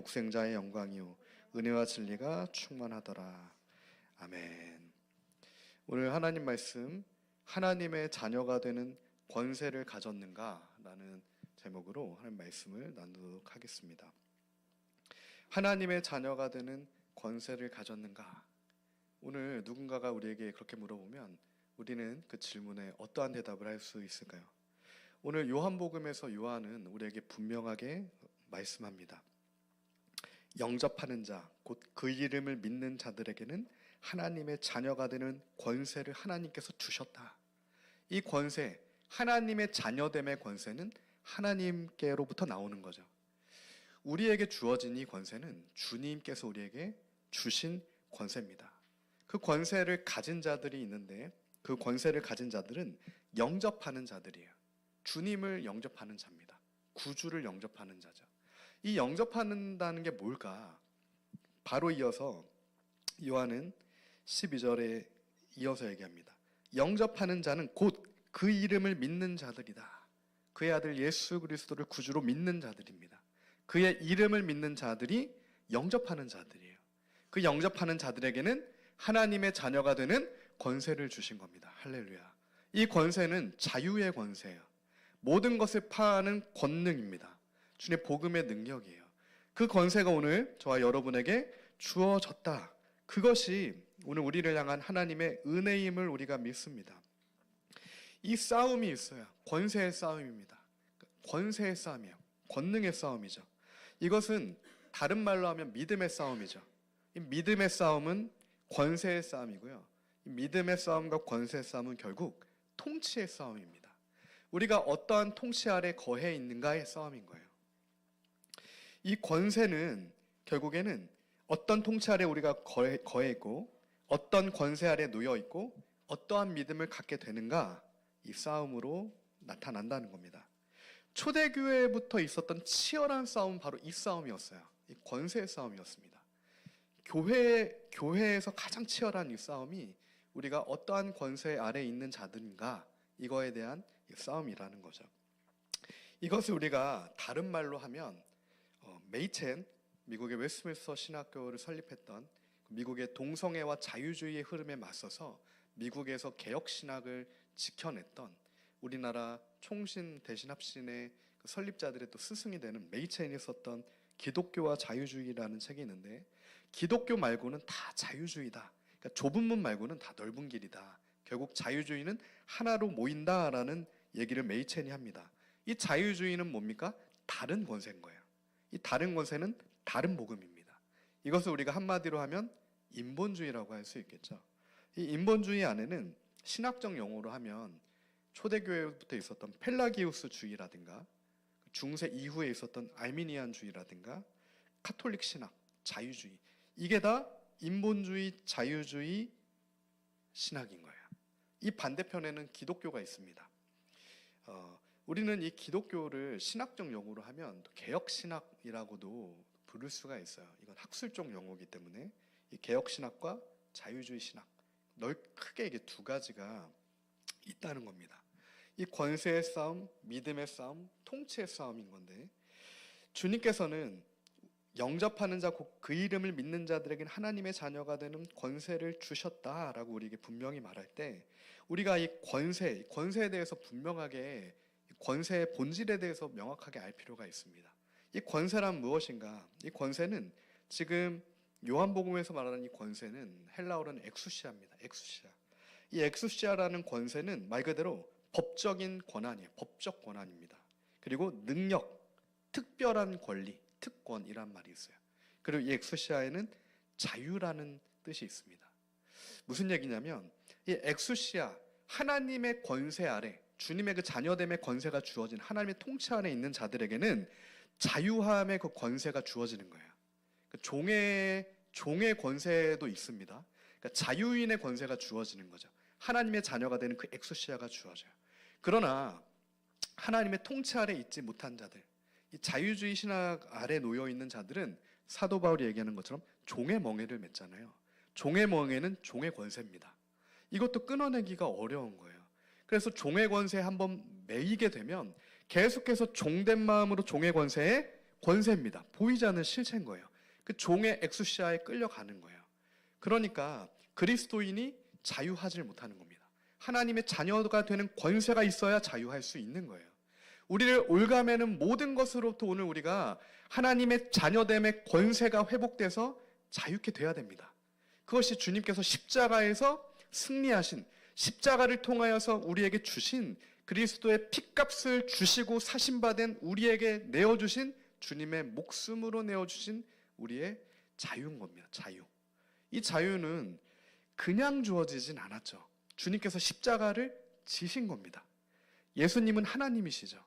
독생자의 영광이요 은혜와 진리가 충만하더라. 아멘. 오늘 하나님 말씀, 하나님의 자녀가 되는 권세를 가졌는가? 라는 제목으로 하나님 말씀을 나누도록 하겠습니다. 하나님의 자녀가 되는 권세를 가졌는가? 오늘 누군가가 우리에게 그렇게 물어보면 우리는 그 질문에 어떠한 대답을 할 수 있을까요? 오늘 요한복음에서 요한은 우리에게 분명하게 말씀합니다. 영접하는 자, 곧 그 이름을 믿는 자들에게는 하나님의 자녀가 되는 권세를 하나님께서 주셨다. 이 권세, 하나님의 자녀됨의 권세는 하나님께로부터 나오는 거죠. 우리에게 주어진 이 권세는 주님께서 우리에게 주신 권세입니다. 그 권세를 가진 자들이 있는데 그 권세를 가진 자들은 영접하는 자들이에요. 주님을 영접하는 자입니다. 구주를 영접하는 자죠. 이 영접한다는 게 뭘까? 바로 이어서 요한은 12절에 이어서 얘기합니다. 영접하는 자는 곧 그 이름을 믿는 자들이다. 그의 아들 예수 그리스도를 구주로 믿는 자들입니다. 그의 이름을 믿는 자들이 영접하는 자들이에요. 그 영접하는 자들에게는 하나님의 자녀가 되는 권세를 주신 겁니다. 할렐루야. 이 권세는 자유의 권세예요. 모든 것을 파하는 권능입니다. 주님의 복음의 능력이에요. 그 권세가 오늘 저와 여러분에게 주어졌다. 그것이 오늘 우리를 향한 하나님의 은혜임을 우리가 믿습니다. 이 싸움이 있어요. 권세의 싸움입니다. 권세의 싸움이에요. 권능의 싸움이죠. 이것은 다른 말로 하면 믿음의 싸움이죠. 이 믿음의 싸움은 권세의 싸움이고요. 이 믿음의 싸움과 권세의 싸움은 결국 통치의 싸움입니다. 우리가 어떠한 통치 아래 거해 있는가의 싸움인 거예요. 이 권세는 결국에는 어떤 통치 아래 우리가 거해 있고 어떤 권세 아래 놓여 있고 어떠한 믿음을 갖게 되는가, 이 싸움으로 나타난다는 겁니다. 초대교회부터 있었던 치열한 싸움은 바로 이 싸움이었어요. 이 권세의 싸움이었습니다. 교회에서 가장 치열한 이 싸움이 우리가 어떠한 권세 아래 있는 자들인가, 이거에 대한 싸움이라는 거죠. 이것을 우리가 다른 말로 하면 메이첸, 미국의 웨스트민스터 신학교를 설립했던 미국의 동성애와 자유주의의 흐름에 맞서서 미국에서 개혁신학을 지켜냈던 우리나라 총신 대신합신의 설립자들의 또 스승이 되는 메이첸이 썼던 기독교와 자유주의라는 책이 있는데, 기독교 말고는 다 자유주의다. 그러니까 좁은 문 말고는 다 넓은 길이다. 결국 자유주의는 하나로 모인다라는 얘기를 메이첸이 합니다. 이 자유주의는 뭡니까? 다른 권세인 거예요. 이 다른 권세는 다른 복음입니다. 이것을 우리가 한마디로 하면 인본주의라고 할 수 있겠죠. 이 인본주의 안에는 신학적 용어로 하면 초대교회부터 있었던 펠라기우스주의라든가 중세 이후에 있었던 알미니안주의라든가 카톨릭 신학, 자유주의, 이게 다 인본주의, 자유주의 신학인 거예요. 이 반대편에는 기독교가 있습니다. 우리는 이 기독교를 신학적 용어로 하면 개혁신학이라고도 부를 수가 있어요. 이건 학술적 용어이기 때문에 이 개혁신학과 자유주의 신학, 크게 이게 두 가지가 있다는 겁니다. 이 권세의 싸움, 믿음의 싸움, 통치의 싸움인 건데, 주님께서는 영접하는 자, 곧 그 이름을 믿는 자들에게는 하나님의 자녀가 되는 권세를 주셨다라고 우리에게 분명히 말할 때, 우리가 이 권세에 대해서 분명하게, 권세의 본질에 대해서 명확하게 알 필요가 있습니다. 이 권세란 무엇인가? 이 권세는 지금 요한복음에서 말하는 이 권세는 헬라어로는 엑수시아입니다. 엑수시아. 이 엑수시아라는 권세는 말 그대로 법적인 권한이에요. 법적 권한입니다. 그리고 능력, 특별한 권리, 특권이란 말이 있어요. 그리고 이 엑수시아에는 자유라는 뜻이 있습니다. 무슨 얘기냐면 이 엑수시아, 하나님의 권세 아래, 주님의 그 자녀됨의 권세가 주어진 하나님의 통치 안에 있는 자들에게는 자유함의 그 권세가 주어지는 거예요. 종의 권세도 있습니다. 그러니까 자유인의 권세가 주어지는 거죠. 하나님의 자녀가 되는 그 엑수시아가 주어져요. 그러나 하나님의 통치 아래 있지 못한 자들, 이 자유주의 신학 아래 놓여 있는 자들은 사도 바울이 얘기하는 것처럼 종의 멍에를 맺잖아요. 종의 멍에는 종의 권세입니다. 이것도 끊어내기가 어려운 거예요. 그래서 종의 권세에 한번 매이게 되면 계속해서 종된 마음으로 종의 권세에 권세입니다. 보이지 않는 실체인 거예요. 그 종의 엑수시아에 끌려가는 거예요. 그러니까 그리스도인이 자유하지 못하는 겁니다. 하나님의 자녀가 되는 권세가 있어야 자유할 수 있는 거예요. 우리를 올가매는 모든 것으로부터 오늘 우리가 하나님의 자녀됨의 권세가 회복돼서 자유케 돼야 됩니다. 그것이 주님께서 십자가에서 승리하신, 십자가를 통하여서 우리에게 주신, 그리스도의 핏값을 주시고 사신받은 우리에게 내어주신, 주님의 목숨으로 내어주신 우리의 자유인 겁니다. 자유. 이 자유는 그냥 주어지진 않았죠. 주님께서 십자가를 지신 겁니다. 예수님은 하나님이시죠.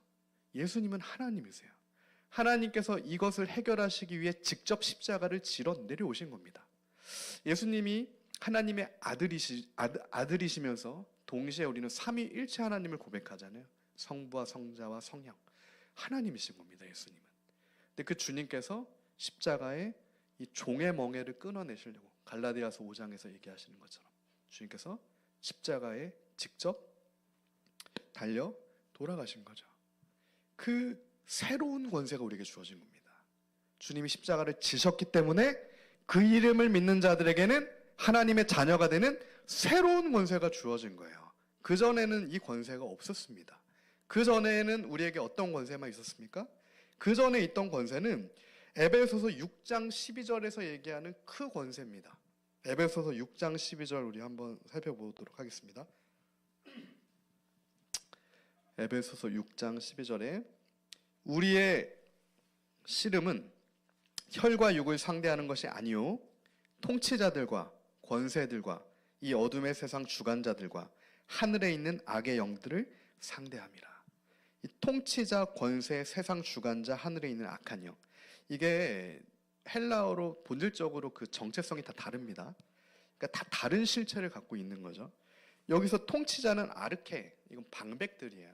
예수님은 하나님이세요. 하나님께서 이것을 해결하시기 위해 직접 십자가를 지러 내려오신 겁니다. 예수님이 하나님의 아들이시면서 동시에 우리는 삼위일체 하나님을 고백하잖아요. 성부와 성자와 성령. 하나님이신 겁니다. 예수님은. 근데 그 주님께서 십자가에 이 종의 멍에를 끊어내시려고 갈라디아서 5장에서 얘기하시는 것처럼 주님께서 십자가에 직접 달려 돌아가신 거죠. 그 새로운 권세가 우리에게 주어진 겁니다. 주님이 십자가를 지셨기 때문에 그 이름을 믿는 자들에게는 하나님의 자녀가 되는 새로운 권세가 주어진 거예요. 그전에는 이 권세가 없었습니다. 그전에는 우리에게 어떤 권세만 있었습니까? 그전에 있던 권세는 에베소서 6장 12절에서 얘기하는 그 권세입니다. 에베소서 6장 12절 우리 한번 살펴보도록 하겠습니다. 에베소서 6장 12절에 우리의 씨름은 혈과 육을 상대하는 것이 아니요 통치자들과 권세들과 이 어둠의 세상 주관자들과 하늘에 있는 악의 영들을 상대함이라. 이 통치자, 권세, 세상 주관자, 하늘에 있는 악한 영, 이게 헬라어로 본질적으로 그 정체성이 다 다릅니다. 그러니까 다 다른 실체를 갖고 있는 거죠. 여기서 통치자는 아르케, 이건 방백들이에요.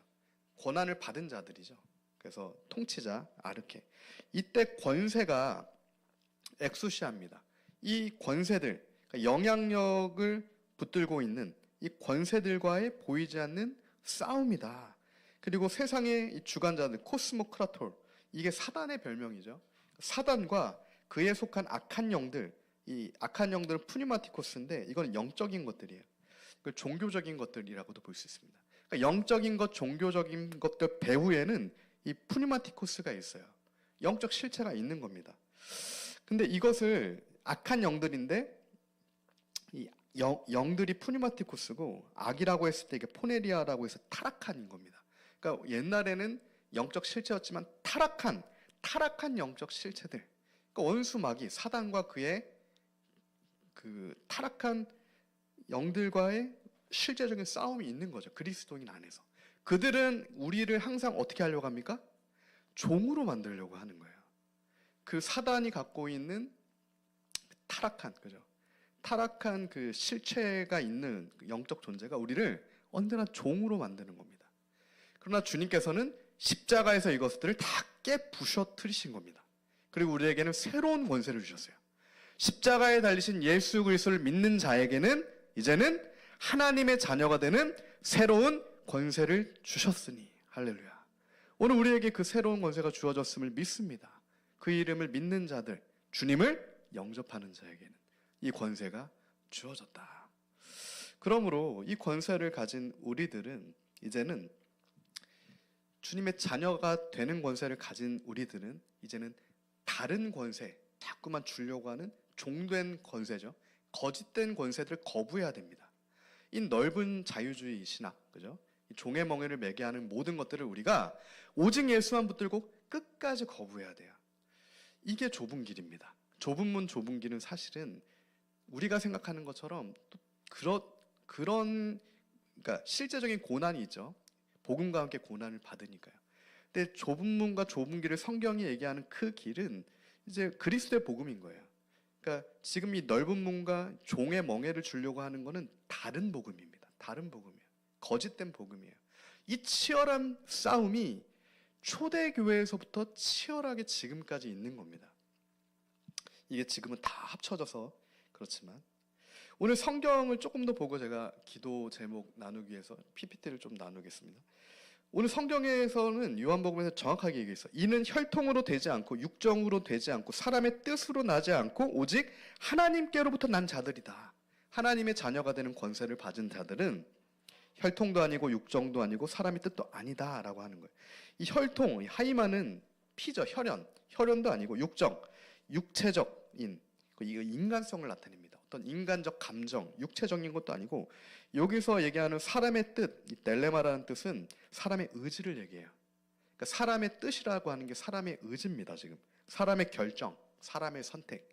권한을 받은 자들이죠. 그래서 통치자, 아르케. 이때 권세가 엑수시아입니다. 이 권세들, 그러니까 영향력을 붙들고 있는 이 권세들과의 보이지 않는 싸움이다. 그리고 세상의 이 주관자들, 코스모크라톨, 이게 사단의 별명이죠. 사단과 그에 속한 악한 영들, 이 악한 영들은 푸니마티코스인데 이건 영적인 것들이에요. 종교적인 것들이라고도 볼 수 있습니다. 그러니까 영적인 것, 종교적인 것들 배후에는 이 푸니마티코스가 있어요. 영적 실체가 있는 겁니다. 근데 이것을 악한 영들인데 이 영들이 푸니마티코스고 악이라고 했을 때 이게 포네리아라고 해서 타락한인 겁니다. 그러니까 옛날에는 영적 실체였지만 타락한 영적 실체들. 그러니까 원수마귀 사단과 그의 그 타락한 영들과의 실제적인 싸움이 있는 거죠. 그리스도인 안에서. 그들은 우리를 항상 어떻게 하려고 합니까? 종으로 만들려고 하는 거예요. 그 사단이 갖고 있는 타락한 그 실체가 있는 영적 존재가 우리를 언제나 종으로 만드는 겁니다. 그러나 주님께서는 십자가에서 이것들을 다 깨부셔뜨리신 겁니다. 그리고 우리에게는 새로운 권세를 주셨어요. 십자가에 달리신 예수 그리스도를 믿는 자에게는 이제는 하나님의 자녀가 되는 새로운 권세를 주셨으니 할렐루야. 오늘 우리에게 그 새로운 권세가 주어졌음을 믿습니다. 그 이름을 믿는 자들, 주님을 영접하는 자에게는 이 권세가 주어졌다. 그러므로 이 권세를 가진 우리들은 이제는 주님의 자녀가 되는 권세를 가진 우리들은 이제는 다른 권세, 자꾸만 주려고 하는 종된 권세죠. 거짓된 권세들을 거부해야 됩니다. 이 넓은 자유주의 신학, 그죠? 이 종의 멍에를 매게 하는 모든 것들을 우리가 오직 예수만 붙들고 끝까지 거부해야 돼요. 이게 좁은 길입니다. 좁은 문 좁은 길은 사실은 우리가 생각하는 것처럼 또 그런 그러니까 실제적인 고난이 있죠. 복음과 함께 고난을 받으니까요. 근데 좁은 문과 좁은 길을 성경이 얘기하는 그 길은 이제 그리스도의 복음인 거예요. 그러니까 지금 이 넓은 문과 종의 멍에를 주려고 하는 것은 다른 복음입니다. 다른 복음이에요. 거짓된 복음이에요. 이 치열한 싸움이 초대교회에서부터 치열하게 지금까지 있는 겁니다. 이게 지금은 다 합쳐져서 그렇지만 오늘 성경을 조금 더 보고 제가 기도 제목 나누기 위해서 PPT를 좀 나누겠습니다. 오늘 성경에서는 요한복음에서 정확하게 얘기했어. 이는 혈통으로 되지 않고 육정으로 되지 않고 사람의 뜻으로 나지 않고 오직 하나님께로부터 난 자들이다. 하나님의 자녀가 되는 권세를 받은 자들은 혈통도 아니고 육정도 아니고 사람의 뜻도 아니다라고 하는 거예요. 이 혈통, 하이마는 피죠. 혈연도 아니고 육정, 육체적인 이거 인간성을 나타냅니다. 어떤 인간적 감정, 육체적인 것도 아니고 여기서 얘기하는 사람의 뜻, 이 델레마라는 뜻은 사람의 의지를 얘기해요. 그러니까 사람의 뜻이라고 하는 게 사람의 의지입니다. 지금 사람의 결정, 사람의 선택.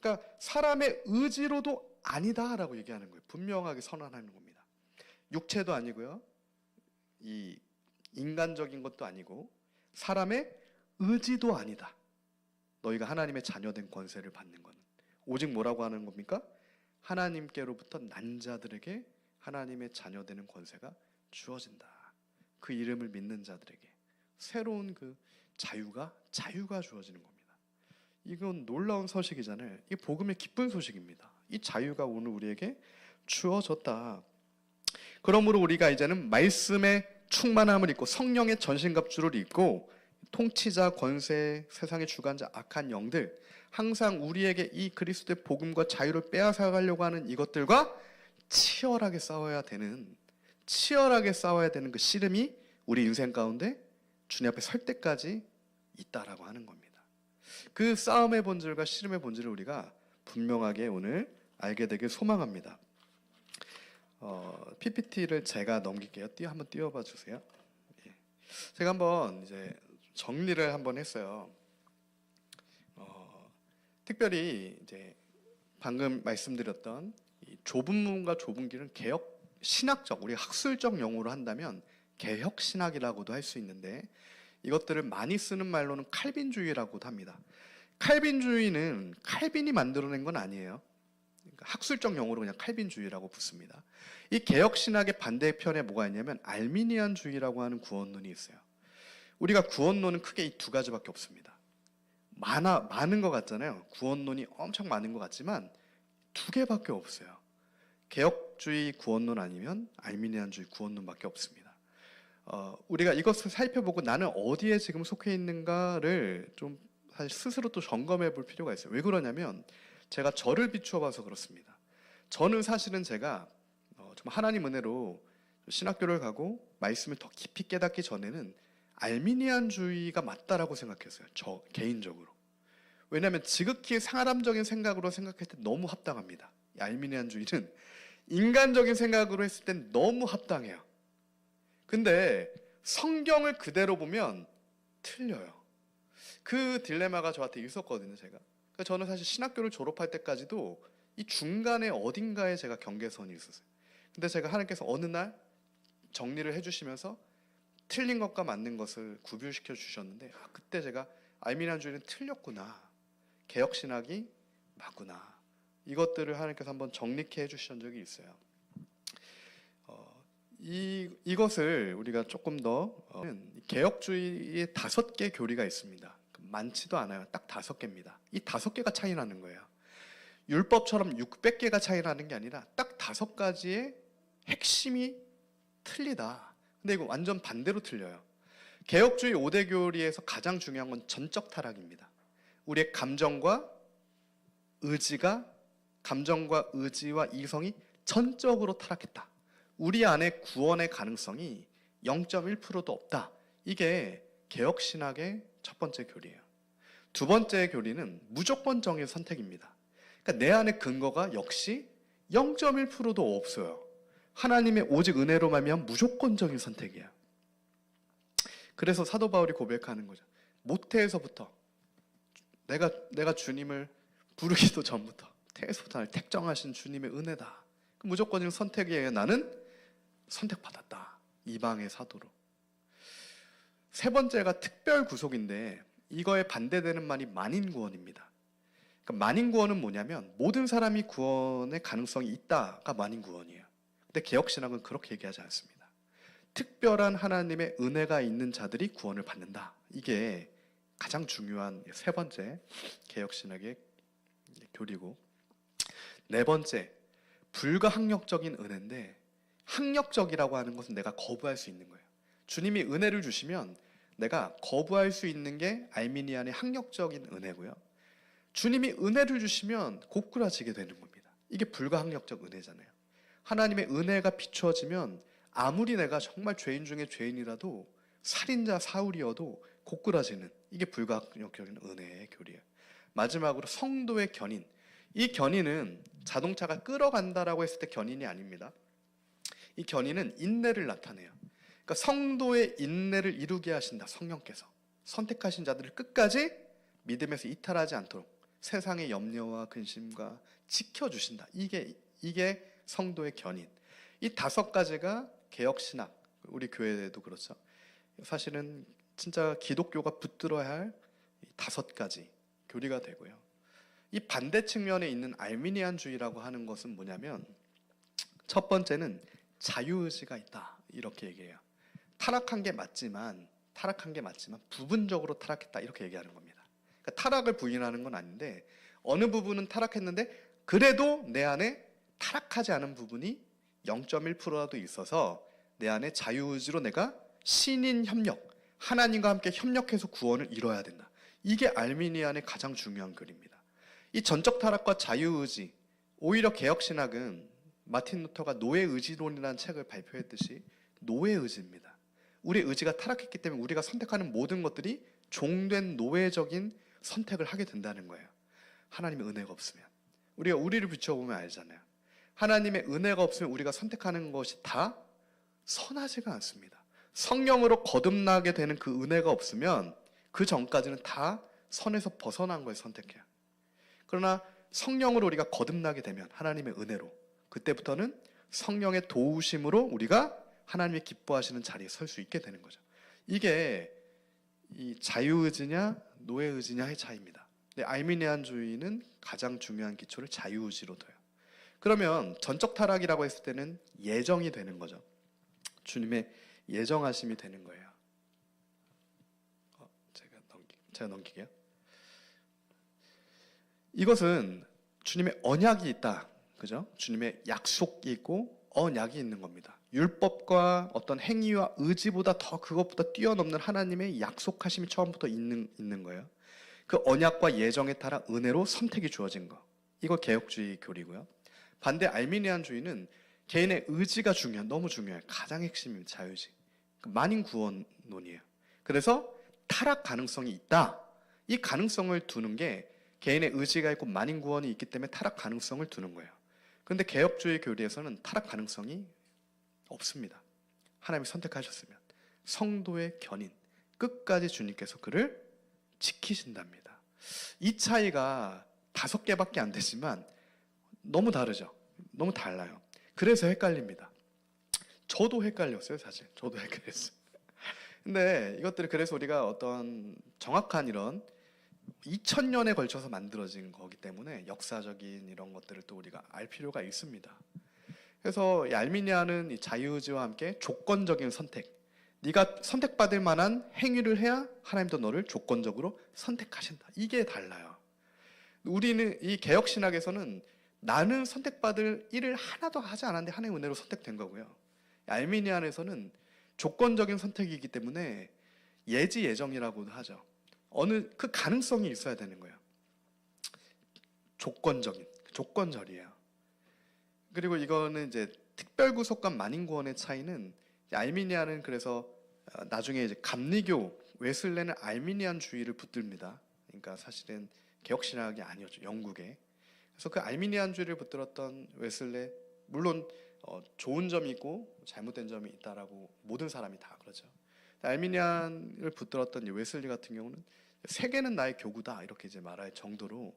그러니까 사람의 의지로도 아니다라고 얘기하는 거예요. 분명하게 선언하는 겁니다. 육체도 아니고요, 이 인간적인 것도 아니고 사람의 의지도 아니다. 너희가 하나님의 자녀된 권세를 받는 것은 오직 뭐라고 하는 겁니까? 하나님께로부터 난 자들에게 하나님의 자녀되는 권세가 주어진다. 그 이름을 믿는 자들에게 새로운 그 자유가 주어지는 겁니다. 이건 놀라운 소식이잖아요. 이 복음의 기쁜 소식입니다. 이 자유가 오늘 우리에게 주어졌다. 그러므로 우리가 이제는 말씀의 충만함을 입고 성령의 전신갑주를 입고 통치자, 권세, 세상의 주관자, 악한 영들, 항상 우리에게 이 그리스도의 복음과 자유를 빼앗아가려고 하는 이것들과 치열하게 싸워야 되는 그 씨름이 우리 인생 가운데 주님 앞에 설 때까지 있다라고 하는 겁니다. 그 싸움의 본질과 씨름의 본질을 우리가 분명하게 오늘 알게 되길 소망합니다. PPT를 제가 넘길게요. 한번 띄워봐 주세요. 예. 제가 한번 이제 정리를 한번 했어요. 특별히 이제 방금 말씀드렸던 이 좁은 문과 좁은 길은 개혁 신학적, 우리 학술적 용어로 한다면 개혁 신학이라고도 할 수 있는데 이것들을 많이 쓰는 말로는 칼빈주의라고도 합니다. 칼빈주의는 칼빈이 만들어낸 건 아니에요. 그러니까 학술적 용어로 그냥 칼빈주의라고 붙습니다. 이 개혁 신학의 반대편에 뭐가 있냐면 알미니안주의라고 하는 구원론이 있어요. 우리가 구원론은 크게 이 두 가지밖에 없습니다. 많은 것 같잖아요. 구원론이 엄청 많은 것 같지만 두 개밖에 없어요. 개혁주의 구원론 아니면 알미니안주의 구원론밖에 없습니다. 우리가 이것을 살펴보고 나는 어디에 지금 속해 있는가를 좀 사실 스스로 또 점검해 볼 필요가 있어요. 왜 그러냐면 제가 저를 비추어 봐서 그렇습니다. 저는 사실은 제가 정말 하나님 은혜로 신학교를 가고 말씀을 더 깊이 깨닫기 전에는 알미니안주의가 맞다라고 생각했어요. 저 개인적으로. 왜냐하면 지극히 사람적인 생각으로 생각할 때 너무 합당합니다. 이 알미니안주의는 인간적인 생각으로 했을 땐 너무 합당해요. 근데 성경을 그대로 보면 틀려요. 그 딜레마가 저한테 있었거든요. 제가. 그러니까 저는 사실 신학교를 졸업할 때까지도 이 중간에 어딘가에 제가 경계선이 있었어요. 근데 제가 하나님께서 어느 날 정리를 해주시면서 틀린 것과 맞는 것을 구별시켜 주셨는데 그때 제가 알미니안주의는 틀렸구나, 개혁신학이 맞구나, 이것들을 하나님께서 한번 정립해 해주신 적이 있어요. 이것을 우리가 조금 더 개혁주의의 5개 교리가 있습니다. 많지도 않아요. 딱 5개입니다. 이 5개가 차이 나는 거예요. 율법처럼 600개가 차이 나는 게 아니라 딱 5가지의 핵심이 틀리다. 근데 이거 완전 반대로 틀려요. 개혁주의 5대 교리에서 가장 중요한 건 전적 타락입니다. 우리의 감정과 의지와 이성이 전적으로 타락했다. 우리 안에 구원의 가능성이 0.1%도 없다. 이게 개혁신학의 첫 번째 교리예요. 두 번째 교리는 무조건적인 선택입니다. 그러니까 내 안에 근거가 역시 0.1%도 없어요. 하나님의 오직 은혜로 말미암은 무조건적인 선택이에요. 그래서 사도 바울이 고백하는 거죠. 모태에서부터 내가 주님을 부르기도 전부터 태에서부터 나를 택정하신 주님의 은혜다. 그 무조건적인 선택이에요. 나는 선택받았다. 이방의 사도로. 세 번째가 특별 구속인데 이거에 반대되는 말이 만인구원입니다. 그러니까 만인구원은 뭐냐면 모든 사람이 구원의 가능성이 있다가 만인구원이에요. 근데 개혁신학은 그렇게 얘기하지 않습니다. 특별한 하나님의 은혜가 있는 자들이 구원을 받는다. 이게 가장 중요한 세 번째 개혁신학의 교리고, 네 번째 불가항력적인 은혜인데, 항력적이라고 하는 것은 내가 거부할 수 있는 거예요. 주님이 은혜를 주시면 내가 거부할 수 있는 게 알미니안의 학력적인 은혜고요. 주님이 은혜를 주시면 고꾸라지게 되는 겁니다. 이게 불가항력적 은혜잖아요. 하나님의 은혜가 비추어지면 아무리 내가 정말 죄인 중에 죄인이라도 살인자 사울이어도 고꾸라지는, 이게 불가항력적인 은혜의 교리예요. 마지막으로 성도의 견인. 이 견인은 자동차가 끌어간다라고 했을 때 견인이 아닙니다. 이 견인은 인내를 나타내요. 그러니까 성도의 인내를 이루게 하신다. 성령께서 선택하신 자들을 끝까지 믿음에서 이탈하지 않도록 세상의 염려와 근심과 지켜주신다. 이게 성도의 견인. 이 5가지가 개혁신학, 우리 교회에도 그렇죠. 사실은 진짜 기독교가 붙들어야 할 5가지 교리가 되고요. 이 반대 측면에 있는 알미니안주의라고 하는 것은 뭐냐면, 첫 번째는 자유의지가 있다, 이렇게 얘기해요. 타락한 게 맞지만 부분적으로 타락했다, 이렇게 얘기하는 겁니다. 그러니까 타락을 부인하는 건 아닌데 어느 부분은 타락했는데 그래도 내 안에 타락하지 않은 부분이 0.1%라도 있어서 내 안에 자유의지로 내가 신인 협력, 하나님과 함께 협력해서 구원을 이뤄야 된다. 이게 알미니안의 가장 중요한 교리입니다. 이 전적 타락과 자유의지, 오히려 개혁신학은 마틴 루터가 노예의지론이라는 책을 발표했듯이 노예의지입니다. 우리의 의지가 타락했기 때문에 우리가 선택하는 모든 것들이 종된 노예적인 선택을 하게 된다는 거예요. 하나님의 은혜가 없으면. 우리가 우리를 비춰보면 알잖아요. 하나님의 은혜가 없으면 우리가 선택하는 것이 다 선하지가 않습니다. 성령으로 거듭나게 되는 그 은혜가 없으면 그 전까지는 다 선에서 벗어난 걸 선택해요. 그러나 성령으로 우리가 거듭나게 되면, 하나님의 은혜로, 그때부터는 성령의 도우심으로 우리가 하나님의 기뻐하시는 자리에 설 수 있게 되는 거죠. 이게 이 자유의지냐 노예의지냐의 차이입니다. 근데 알미니안주의는 가장 중요한 기초를 자유의지로 둬요. 그러면 전적 타락이라고 했을 때는 예정이 되는 거죠. 주님의 예정하심이 되는 거예요. 제가 넘기게요. 이것은 주님의 언약이 있다, 그죠? 주님의 약속이 있고 언약이 있는 겁니다. 율법과 어떤 행위와 의지보다 더, 그것보다 뛰어넘는 하나님의 약속하심이 처음부터 있는 거예요. 그 언약과 예정에 따라 은혜로 선택이 주어진 거. 이거 개혁주의 교리고요. 반대 알미니안주의는 개인의 의지가 너무 중요해요. 가장 핵심입니다. 자유의지. 만인 구원론이에요. 그래서 타락 가능성이 있다. 이 가능성을 두는 게, 개인의 의지가 있고 만인 구원이 있기 때문에 타락 가능성을 두는 거예요. 그런데 개혁주의 교리에서는 타락 가능성이 없습니다. 하나님이 선택하셨으면 성도의 견인, 끝까지 주님께서 그를 지키신답니다. 이 차이가 5개밖에 안 되지만 너무 다르죠. 너무 달라요. 그래서 헷갈립니다. 저도 헷갈렸어요, 사실. 저도 헷갈렸어요. 근데 이것들이, 그래서 우리가 어떤 정확한 이런 2000년에 걸쳐서 만들어진 거기 때문에 역사적인 이런 것들을 또 우리가 알 필요가 있습니다. 그래서 이 알미니아는 이 자유의지와 함께 조건적인 선택, 네가 선택받을 만한 행위를 해야 하나님도 너를 조건적으로 선택하신다. 이게 달라요. 우리는 이 개혁신학에서는 나는 선택받을 일을 하나도 하지 않았는데 하나님의 은혜로 선택된 거고요. 알미니안에서는 조건적인 선택이기 때문에 예지 예정이라고도 하죠. 그 가능성이 있어야 되는 거예요. 조건절이에요. 그리고 이거는 이제 특별구속과 만인구원의 차이는, 알미니안은 그래서 나중에 이제 감리교, 웨슬레는 알미니안주의를 붙듭니다. 그러니까 사실은 개혁신학이 아니었죠, 영국에. 그래서 그 알미니안주의를 붙들었던 웨슬레, 물론 좋은 점이 있고 잘못된 점이 있다라고 모든 사람이 다 그러죠. 알미니안을 붙들었던 웨슬리 같은 경우는 세계는 나의 교구다, 이렇게 이제 말할 정도로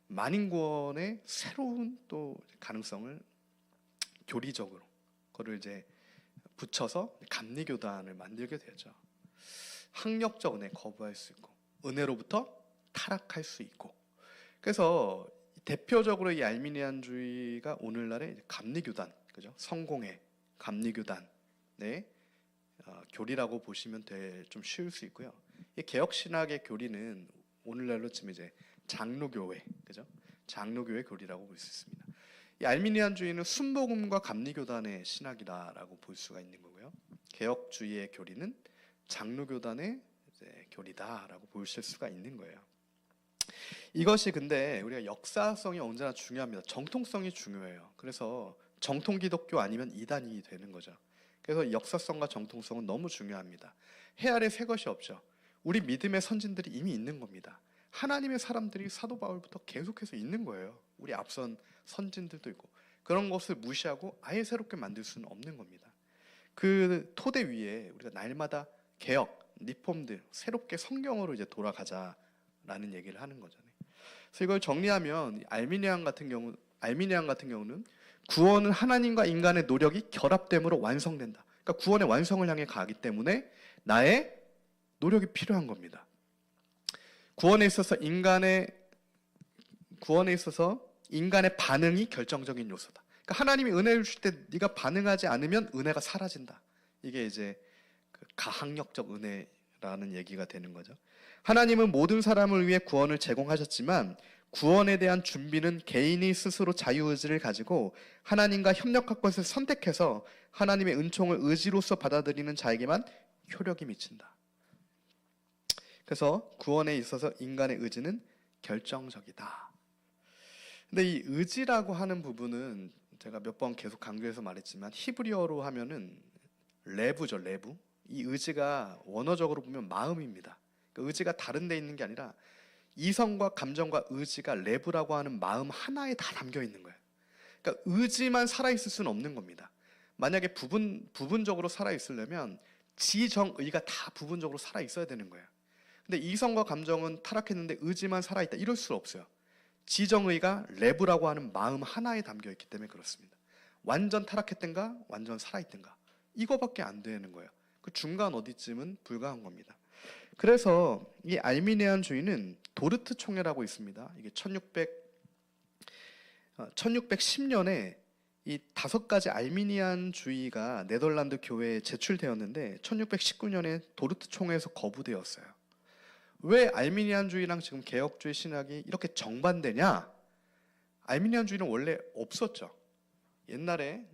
만인구원의 새로운 또 가능성을 교리적으로 그거를 이제 붙여서 감리교단을 만들게 되죠. 학력적 은혜 거부할 수 있고 은혜로부터 타락할 수 있고. 그래서 대표적으로 이 알미니안주의가 오늘날의 감리교단, 그죠? 성공회 감리교단의 교리라고 보시면 좀 쉬울 수 있고요. 이 개혁신학의 교리는 오늘날로 치면 이제 장로교회, 그죠? 장로교회 교리라고 볼 수 있습니다. 이 알미니안주의는 순복음과 감리교단의 신학이다라고 볼 수가 있는 거고요. 개혁주의의 교리는 장로교단의 교리다라고 보실 수가 있는 거예요. 이것이 근데 우리가 역사성이 언제나 중요합니다. 정통성이 중요해요. 그래서 정통 기독교 아니면 이단이 되는 거죠. 그래서 역사성과 정통성은 너무 중요합니다. 해 아래 새 것이 없죠. 우리 믿음의 선진들이 이미 있는 겁니다. 하나님의 사람들이 사도 바울부터 계속해서 있는 거예요. 우리 앞선 선진들도 있고, 그런 것을 무시하고 아예 새롭게 만들 수는 없는 겁니다. 그 토대 위에 우리가 날마다 개혁, 리폼드, 새롭게 성경으로 이제 돌아가자라는 얘기를 하는 거잖아요. 그래서 이걸 정리하면 알미니안 같은 경우는 구원은 하나님과 인간의 노력이 결합됨으로 완성된다. 그러니까 구원의 완성을 향해 가기 때문에 나의 노력이 필요한 겁니다. 구원에 있어서 인간의 반응이 결정적인 요소다. 그러니까 하나님이 은혜를 주실 때 네가 반응하지 않으면 은혜가 사라진다. 이게 이제 그 가학력적 은혜라는 얘기가 되는 거죠. 하나님은 모든 사람을 위해 구원을 제공하셨지만 구원에 대한 준비는 개인이 스스로 자유의지를 가지고 하나님과 협력할 것을 선택해서 하나님의 은총을 의지로서 받아들이는 자에게만 효력이 미친다. 그래서 구원에 있어서 인간의 의지는 결정적이다. 근데 이 의지라고 하는 부분은 제가 몇 번 계속 강조해서 말했지만 히브리어로 하면은 레부죠, 레부. 이 의지가 원어적으로 보면 마음입니다. 그러니까 의지가 다른 데 있는 게 아니라 이성과 감정과 의지가 레부라고 하는 마음 하나에 다 담겨 있는 거예요. 그러니까 의지만 살아있을 수는 없는 겁니다. 만약에 부분적으로 살아있으려면 지정의가 다 부분적으로 살아있어야 되는 거예요. 근데 이성과 감정은 타락했는데 의지만 살아있다, 이럴 수 없어요. 지정의가 레부라고 하는 마음 하나에 담겨 있기 때문에 그렇습니다. 완전 타락했든가 완전 살아있든가 이거밖에 안 되는 거예요. 그 중간 어디쯤은 불가한 겁니다. 그래서 이 알미니안주의는 도르트 총회라고 있습니다. 이게 1610년에 이 5가지 알미니안주의가 네덜란드 교회에 제출되었는데 1619년에 도르트 총회에서 거부되었어요. 왜 알미니안주의랑 지금 개혁주의 신학이 이렇게 정반대냐? 알미니안주의는 원래 없었죠. 옛날에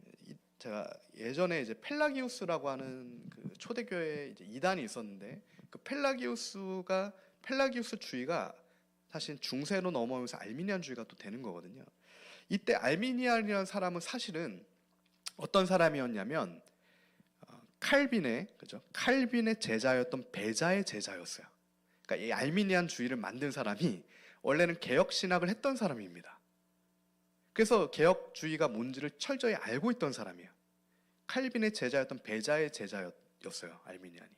제가 예전에 이제 펠라기우스라고 하는 그 초대교회 이제 이단이 있었는데 그 펠라기우스주의가 사실 중세로 넘어오면서 알미니안주의가 또 되는 거거든요. 이때 알미니안이라는 사람은 사실은 어떤 사람이었냐면 칼빈의 제자였던 베자의 제자였어요. 그러니까 이 알미니안주의를 만든 사람이 원래는 개혁 신학을 했던 사람입니다. 그래서 개혁주의가 뭔지를 철저히 알고 있던 사람이에요. 칼빈의 제자였던 베자의 제자였어요, 알미니안이.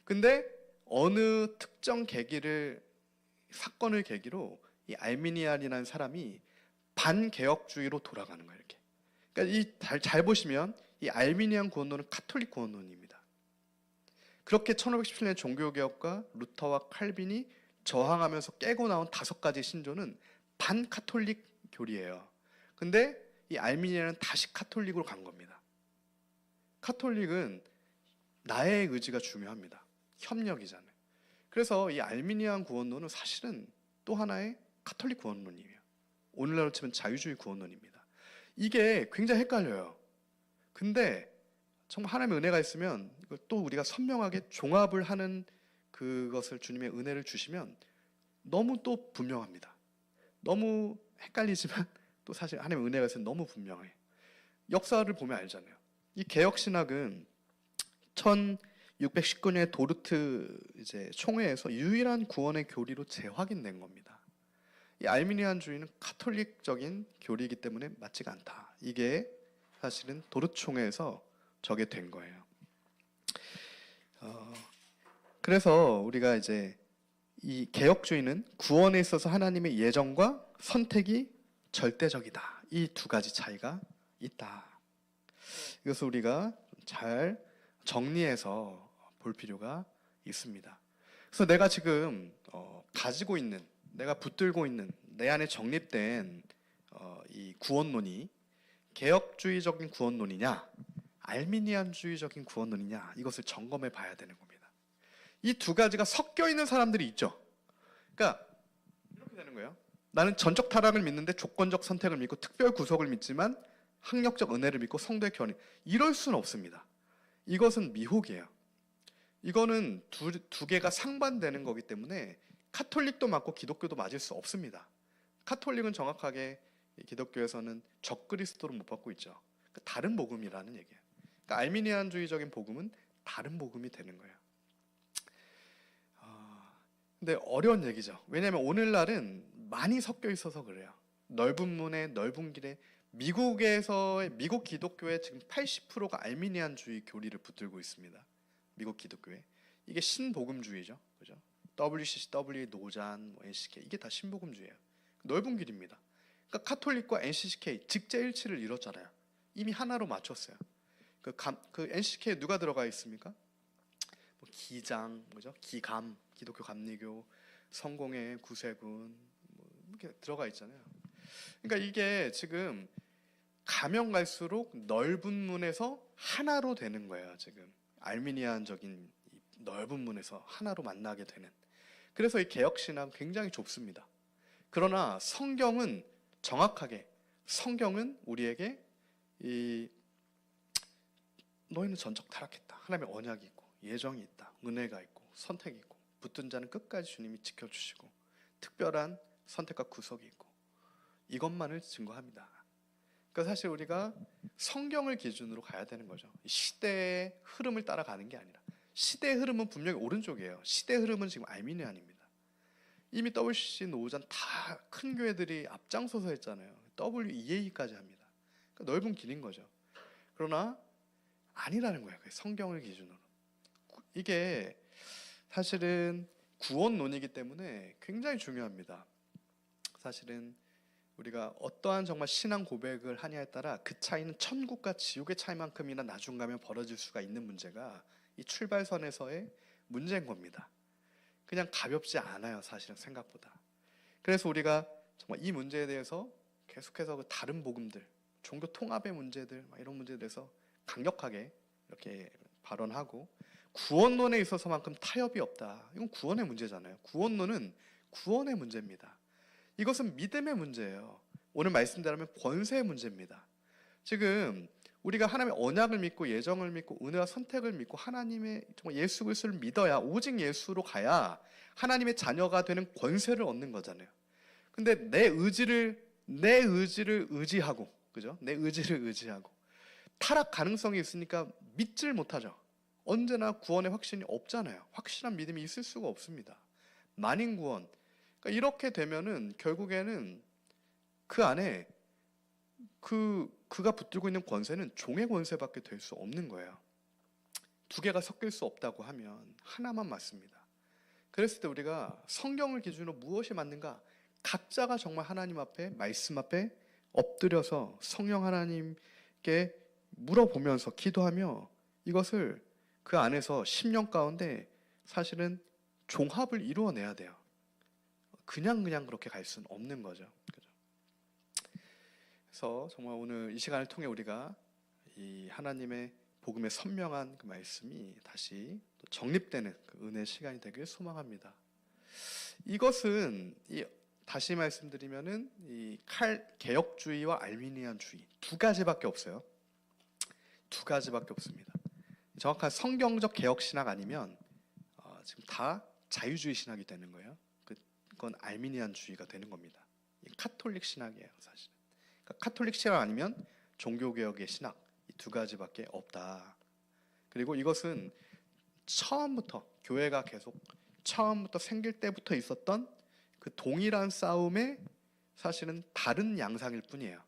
근데 어느 특정 사건을 계기로 이 알미니안이라는 사람이 반개혁주의로 돌아가는 거예요, 이렇게. 그러니까 잘 보시면 이 알미니안 구원론은 카톨릭 구원론입니다. 그렇게 1517년의 종교개혁과 루터와 칼빈이 저항하면서 깨고 나온 5가지 신조는 반카톨릭 교리예요. 근데 이 알미니안은 다시 카톨릭으로 간 겁니다. 카톨릭은 나의 의지가 중요합니다. 협력이잖아요. 그래서 이 알미니안 구원론은 사실은 또 하나의 카톨릭 구원론이에요. 오늘날로 치면 자유주의 구원론입니다. 이게 굉장히 헷갈려요. 근데 정말 하나님의 은혜가 있으면 이걸 또 우리가 선명하게 종합을 하는 그것을 주님의 은혜를 주시면 너무 또 분명합니다. 너무 헷갈리지만 또 사실 하나님의 은혜가 있으면 너무 분명해요. 역사를 보면 알잖아요. 이 개혁신학은 1619년의 도르트 이제 총회에서 유일한 구원의 교리로 재확인된 겁니다. 이 알미니안주의는 카톨릭적인 교리이기 때문에 맞지가 않다. 이게 사실은 도르트 총회에서 저게 된 거예요. 그래서 우리가 이제 이 개혁주의는 구원에 있어서 하나님의 예정과 선택이 절대적이다. 이 2가지 차이가 있다. 이것을 우리가 잘 정리해서 볼 필요가 있습니다. 그래서 내가 지금 가지고 있는, 내가 붙들고 있는 내 안에 정립된 이 구원론이 개혁주의적인 구원론이냐, 알미니안주의적인 구원론이냐, 이것을 점검해 봐야 되는 겁니다. 이 2가지가 섞여 있는 사람들이 있죠. 그러니까 이렇게 되는 거예요. 나는 전적 타락을 믿는데 조건적 선택을 믿고 특별 구속을 믿지만 학력적 은혜를 믿고 성도의 견인, 이럴 수는 없습니다. 이것은 미혹이에요. 이거는 두 개가 상반되는 거기 때문에 카톨릭도 맞고 기독교도 맞을 수 없습니다. 카톨릭은 정확하게 기독교에서는 적그리스도로 못 받고 있죠. 다른 복음이라는 얘기예요. 그러니까 알미니안주의적인 복음은 다른 복음이 되는 거예요. 근데 어려운 얘기죠. 왜냐하면 오늘날은 많이 섞여 있어서 그래요. 넓은 문에 넓은 길에 미국 기독교의 지금 80%가 알미니안주의 교리를 붙들고 있습니다. 미국 기독교에. 이게 신복음주의죠. 그죠? WCCW, 노잔, NCK 이게 다 신복음주의예요. 넓은 길입니다. 그러니까 카톨릭과 NCK 직제일치를 이뤘잖아요. 이미 하나로 맞췄어요. 그 NCK에 누가 들어가 있습니까? 뭐 기장, 뭐죠? 기감, 기독교 감리교, 성공회, 구세군 뭐 이렇게 들어가 있잖아요. 그러니까 이게 지금 가면 갈수록 넓은 문에서 하나로 되는 거예요. 지금 알미니안적인 넓은 문에서 하나로 만나게 되는. 그래서 이 개혁신앙 굉장히 좁습니다. 그러나 성경은 정확하게 성경은 우리에게 너희는 전적 타락했다. 하나님의 언약이 있고 예정이 있다. 은혜가 있고 선택이 있고 붙든 자는 끝까지 주님이 지켜주시고 특별한 선택과 구속이 있고 이것만을 증거합니다. 그러니까 사실 우리가 성경을 기준으로 가야 되는 거죠. 시대의 흐름을 따라가는 게 아니라 시대의 흐름은 분명히 오른쪽이에요. 시대의 흐름은 지금 알미니안입니다. 이미 WCC, 노우잔 다 큰 교회들이 앞장서서 했잖아요. WEA까지 합니다. 그러니까 넓은 길인 거죠. 그러나 아니라는 거예요. 성경을 기준으로. 이게 사실은 구원론이기 때문에 굉장히 중요합니다. 사실은 우리가 어떠한 정말 신앙 고백을 하냐에 따라 그 차이는 천국과 지옥의 차이만큼이나 나중 가면 벌어질 수가 있는 문제가 이 출발선에서의 문제인 겁니다. 그냥 가볍지 않아요. 사실은 생각보다. 그래서 우리가 정말 이 문제에 대해서 계속해서 그 다른 복음들, 종교 통합의 문제들 이런 문제에 대해서 강력하게 이렇게 발언하고 구원론에 있어서만큼 타협이 없다. 이건 구원의 문제잖아요. 구원론은 구원의 문제입니다. 이것은 믿음의 문제예요. 오늘 말씀대로면 권세의 문제입니다. 지금 우리가 하나님의 언약을 믿고 예정을 믿고 은혜와 선택을 믿고 하나님의 정말 예수 그리스도를 믿어야 오직 예수로 가야 하나님의 자녀가 되는 권세를 얻는 거잖아요. 근데 내 의지를 의지하고 그죠? 내 의지를 의지하고 타락 가능성이 있으니까 믿질 못하죠. 언제나 구원의 확신이 없잖아요. 확실한 믿음이 있을 수가 없습니다. 만인 구원. 그러니까 이렇게 되면은 결국에는 그 안에 그가 붙들고 있는 권세는 종의 권세밖에 될 수 없는 거예요. 두 개가 섞일 수 없다고 하면 하나만 맞습니다. 그랬을 때 우리가 성경을 기준으로 무엇이 맞는가? 각자가 정말 하나님 앞에 말씀 앞에 엎드려서 성령 하나님께 물어보면서 기도하며 이것을 그 안에서 심령 가운데 사실은 종합을 이루어내야 돼요. 그냥 그렇게 갈 수는 없는 거죠. 그래서 정말 오늘 이 시간을 통해 우리가 이 하나님의 복음의 선명한 그 말씀이 다시 또 정립되는 그 은혜의 시간이 되길 소망합니다. 이것은 다시 말씀드리면은 이 개혁주의와 알미니안주의 두 가지밖에 없어요. 두 가지밖에 없습니다. 정확한 성경적 개혁 신학 아니면 지금 다 자유주의 신학이 되는 거예요. 그건 알미니안주의가 되는 겁니다. 카톨릭 신학이에요, 사실. 그러니까 카톨릭 신학 아니면 종교개혁의 신학 이 두 가지밖에 없다. 그리고 이것은 처음부터 교회가 계속 처음부터 생길 때부터 있었던 그 동일한 싸움의 사실은 다른 양상일 뿐이에요.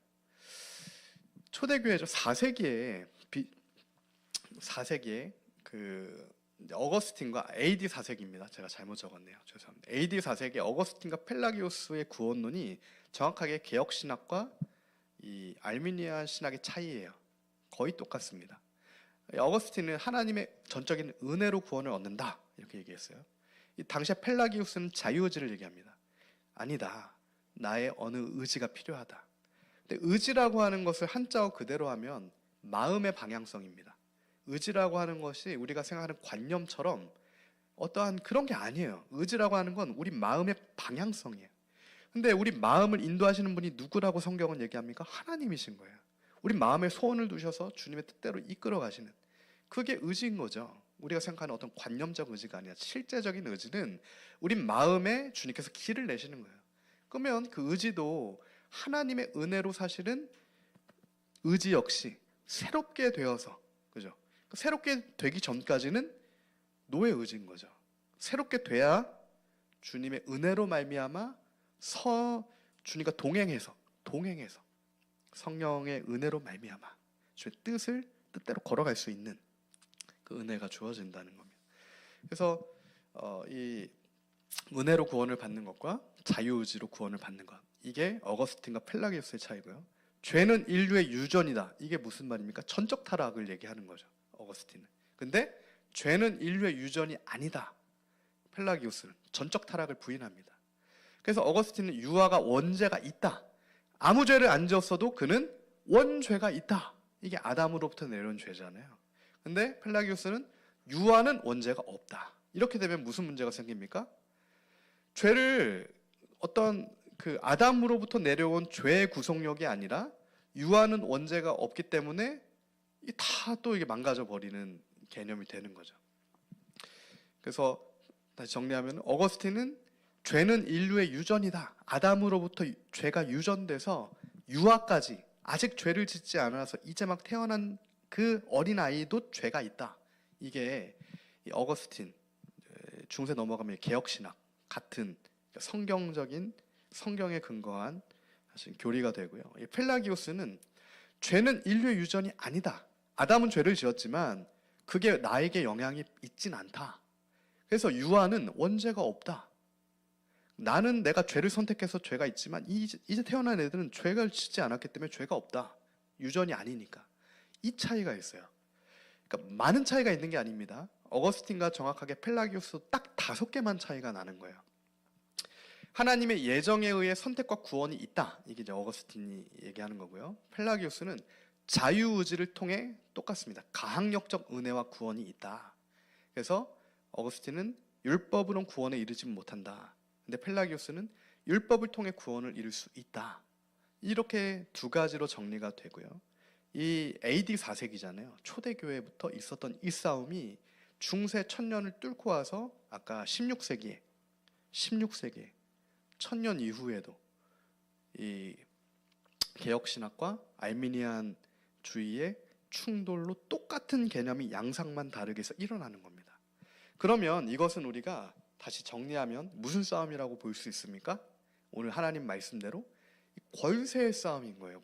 초대교회죠. 4세기에 그 어거스틴과 AD 4세기입니다. 제가 잘못 적었네요. 죄송합니다. AD 4세기 어거스틴과 펠라기오스의 구원론이 정확하게 개혁 신학과 이 알미니안 신학의 차이예요. 거의 똑같습니다. 어거스틴은 하나님의 전적인 은혜로 구원을 얻는다 이렇게 얘기했어요. 이 당시에 펠라기우스는 자유의지를 얘기합니다. 아니다. 나의 어느 의지가 필요하다. 근데 의지라고 하는 것을 한자어 그대로 하면 마음의 방향성입니다. 의지라고 하는 것이 우리가 생각하는 관념처럼 어떠한 그런 게 아니에요. 의지라고 하는 건 우리 마음의 방향성이에요. 근데 우리 마음을 인도하시는 분이 누구라고 성경은 얘기합니까? 하나님이신 거예요. 우리 마음에 소원을 두셔서 주님의 뜻대로 이끌어 가시는. 그게 의지인 거죠. 우리가 생각하는 어떤 관념적 의지가 아니라 실제적인 의지는 우리 마음에 주님께서 길을 내시는 거예요. 그러면 그 의지도 하나님의 은혜로 사실은 의지 역시 새롭게 되어서, 그죠? 새롭게 되기 전까지는 노예 의지인 거죠. 새롭게 돼야 주님의 은혜로 말미암아 주님과 동행해서 성령의 은혜로 말미암아 주의 뜻대로 걸어갈 수 있는 그 은혜가 주어진다는 겁니다. 그래서 이 은혜로 구원을 받는 것과 자유의지로 구원을 받는 것, 이게 어거스틴과 펠라기우스의 차이고요. 죄는 인류의 유전이다. 이게 무슨 말입니까? 전적 타락을 얘기하는 거죠, 어거스틴은. 근데 죄는 인류의 유전이 아니다. 펠라기우스는 전적 타락을 부인합니다. 그래서 어거스틴은 유아가 원죄가 있다. 아무 죄를 안 지었어도 그는 원죄가 있다. 이게 아담으로부터 내려온 죄잖아요. 근데 펠라기우스는 유아는 원죄가 없다. 이렇게 되면 무슨 문제가 생깁니까? 죄를 어떤 그 아담으로부터 내려온 죄의 구속력이 아니라 유아는 원죄가 없기 때문에 다 또 이게 망가져 버리는 개념이 되는 거죠. 그래서 다시 정리하면 어거스틴은 죄는 인류의 유전이다. 아담으로부터 죄가 유전돼서 유아까지 아직 죄를 짓지 않아서 이제 막 태어난 그 어린아이도 죄가 있다. 이게 어거스틴 중세 넘어가면 개혁신학 같은 성경적인 성경에 근거한 사실 교리가 되고요. 펠라기우스는 죄는 인류의 유전이 아니다. 아담은 죄를 지었지만 그게 나에게 영향이 있진 않다. 그래서 유아는 원죄가 없다. 나는 내가 죄를 선택해서 죄가 있지만 이제 태어난 애들은 죄를 짓지 않았기 때문에 죄가 없다. 유전이 아니니까. 이 차이가 있어요. 그러니까 많은 차이가 있는 게 아닙니다. 어거스틴과 정확하게 펠라기우스 딱 5개만 차이가 나는 거예요. 하나님의 예정에 의해 선택과 구원이 있다. 이게 이제 어거스틴이 얘기하는 거고요. 펠라기우스는 자유의지를 통해 똑같습니다. 가학력적 은혜와 구원이 있다. 그래서 어거스틴은 율법으로는 구원에 이르지 못한다. 근데 펠라기우스는 율법을 통해 구원을 이룰 수 있다. 이렇게 두 가지로 정리가 되고요. 이 AD 4세기잖아요. 초대교회부터 있었던 이 싸움이 중세 1000년을 뚫고 와서 아까 16세기에 1000년 이후에도 이 개혁신학과 알미니안주의의 충돌로 똑같은 개념이 양상만 다르게 해서 일어나는 겁니다. 그러면 이것은 우리가 다시 정리하면 무슨 싸움이라고 볼 수 있습니까? 오늘 하나님 말씀대로 권세의 싸움인 거예요.